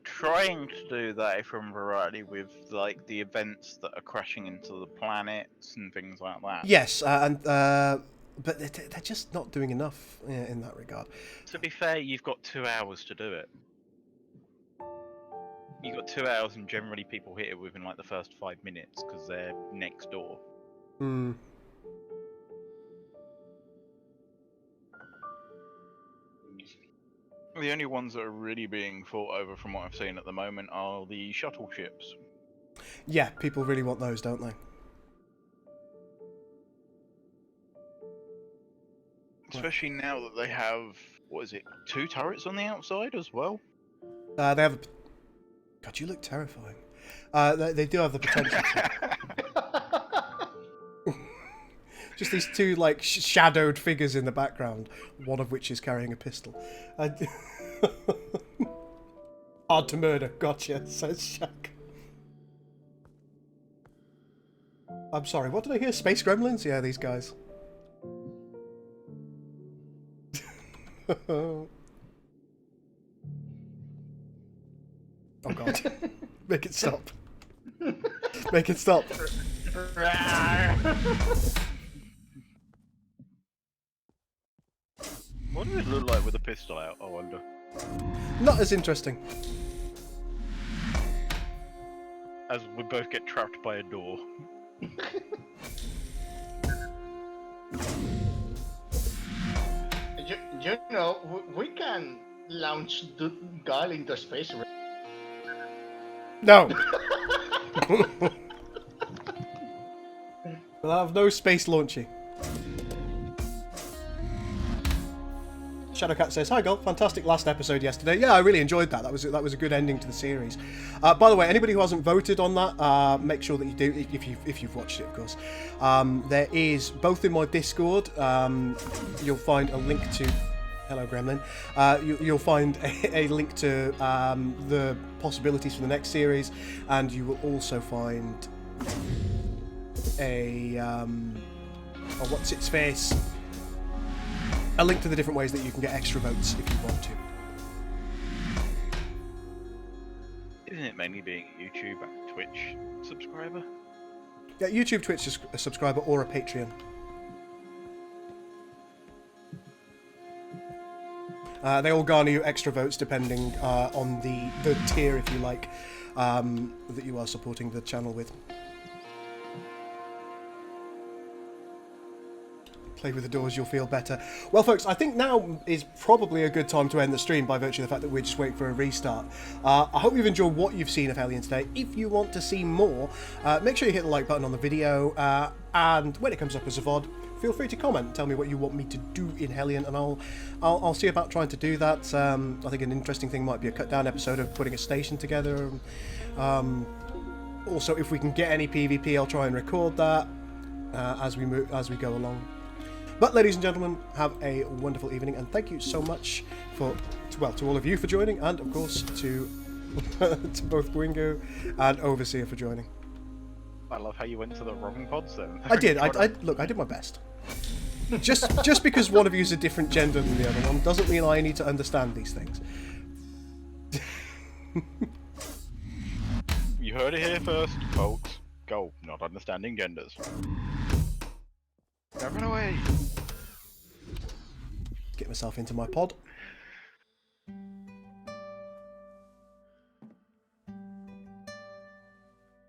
trying to do that, if I'm variety, with like the events that are crashing into the planets and things like that. Yes, but they're just not doing enough in that regard. To be fair, you've got 2 hours to do it. You've got 2 hours, and generally people hit it within like the first 5 minutes because they're next door. Hmm. The only ones that are really being fought over, from what I've seen at the moment, are the shuttle ships. Yeah, people really want those, don't they? Especially now that they have, what is it, 2 turrets on the outside as well? They have a... God, you look terrifying. They do have the potential to. Just these 2, like, shadowed figures in the background, one of which is carrying a pistol. Hard to murder, gotcha, says Shaq. I'm sorry, what did I hear? Space Gremlins? Yeah, these guys. Oh god. Make it stop. Make it stop. What does it look like with a pistol out, I wonder? Not as interesting. As we both get trapped by a door. You know, we can launch the guy into space. No! We'll have no space launching. Shadowcat says, "Hi, Gulp. Fantastic last episode yesterday. Yeah, I really enjoyed that. That was a good ending to the series. By the way, anybody who hasn't voted on that, make sure that you do if you've watched it, of course. There is both in my Discord. You'll find a link to. Hello, Gremlin. You'll find a link to the possibilities for the next series, and you will also find a what's its face. A link to the different ways that you can get extra votes if you want to. Isn't it mainly being a YouTube and Twitch subscriber? Yeah, YouTube, Twitch is a subscriber or a Patreon. They all garner you extra votes depending on the tier, if you like, that you are supporting the channel with. Play with the doors, you'll feel better. Well, folks, I think now is probably a good time to end the stream by virtue of the fact that we're just waiting for a restart. I hope you've enjoyed what you've seen of Hellion today. If you want to see more, make sure you hit the like button on the video, and when it comes up as a VOD, feel free to comment. Tell me what you want me to do in Hellion, and I'll see about trying to do that. I think an interesting thing might be a cut-down episode of putting a station together. Also, if we can get any PvP, I'll try and record that as we go along. But ladies and gentlemen, have a wonderful evening, and thank you so much to all of you for joining, and of course to to both Wingo and Overseer for joining. I love how you went to the wrong pods then. I did. Look, I did my best. Just because one of you is a different gender than the other one doesn't mean I need to understand these things. You heard it here first, folks. Go, not understanding genders. Now run away! Get myself into my pod.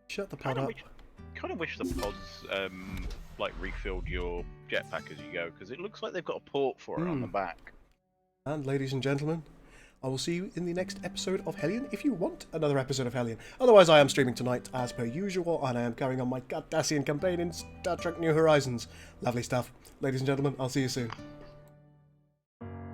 Shut the pod up. Kind of wish the pods like refilled your jetpack as you go, because it looks like they've got a port for it on the back. And ladies and gentlemen, I will see you in the next episode of Hellion, if you want another episode of Hellion. Otherwise, I am streaming tonight, as per usual, and I am carrying on my Cardassian campaign in Star Trek New Horizons. Lovely stuff. Ladies and gentlemen, I'll see you soon.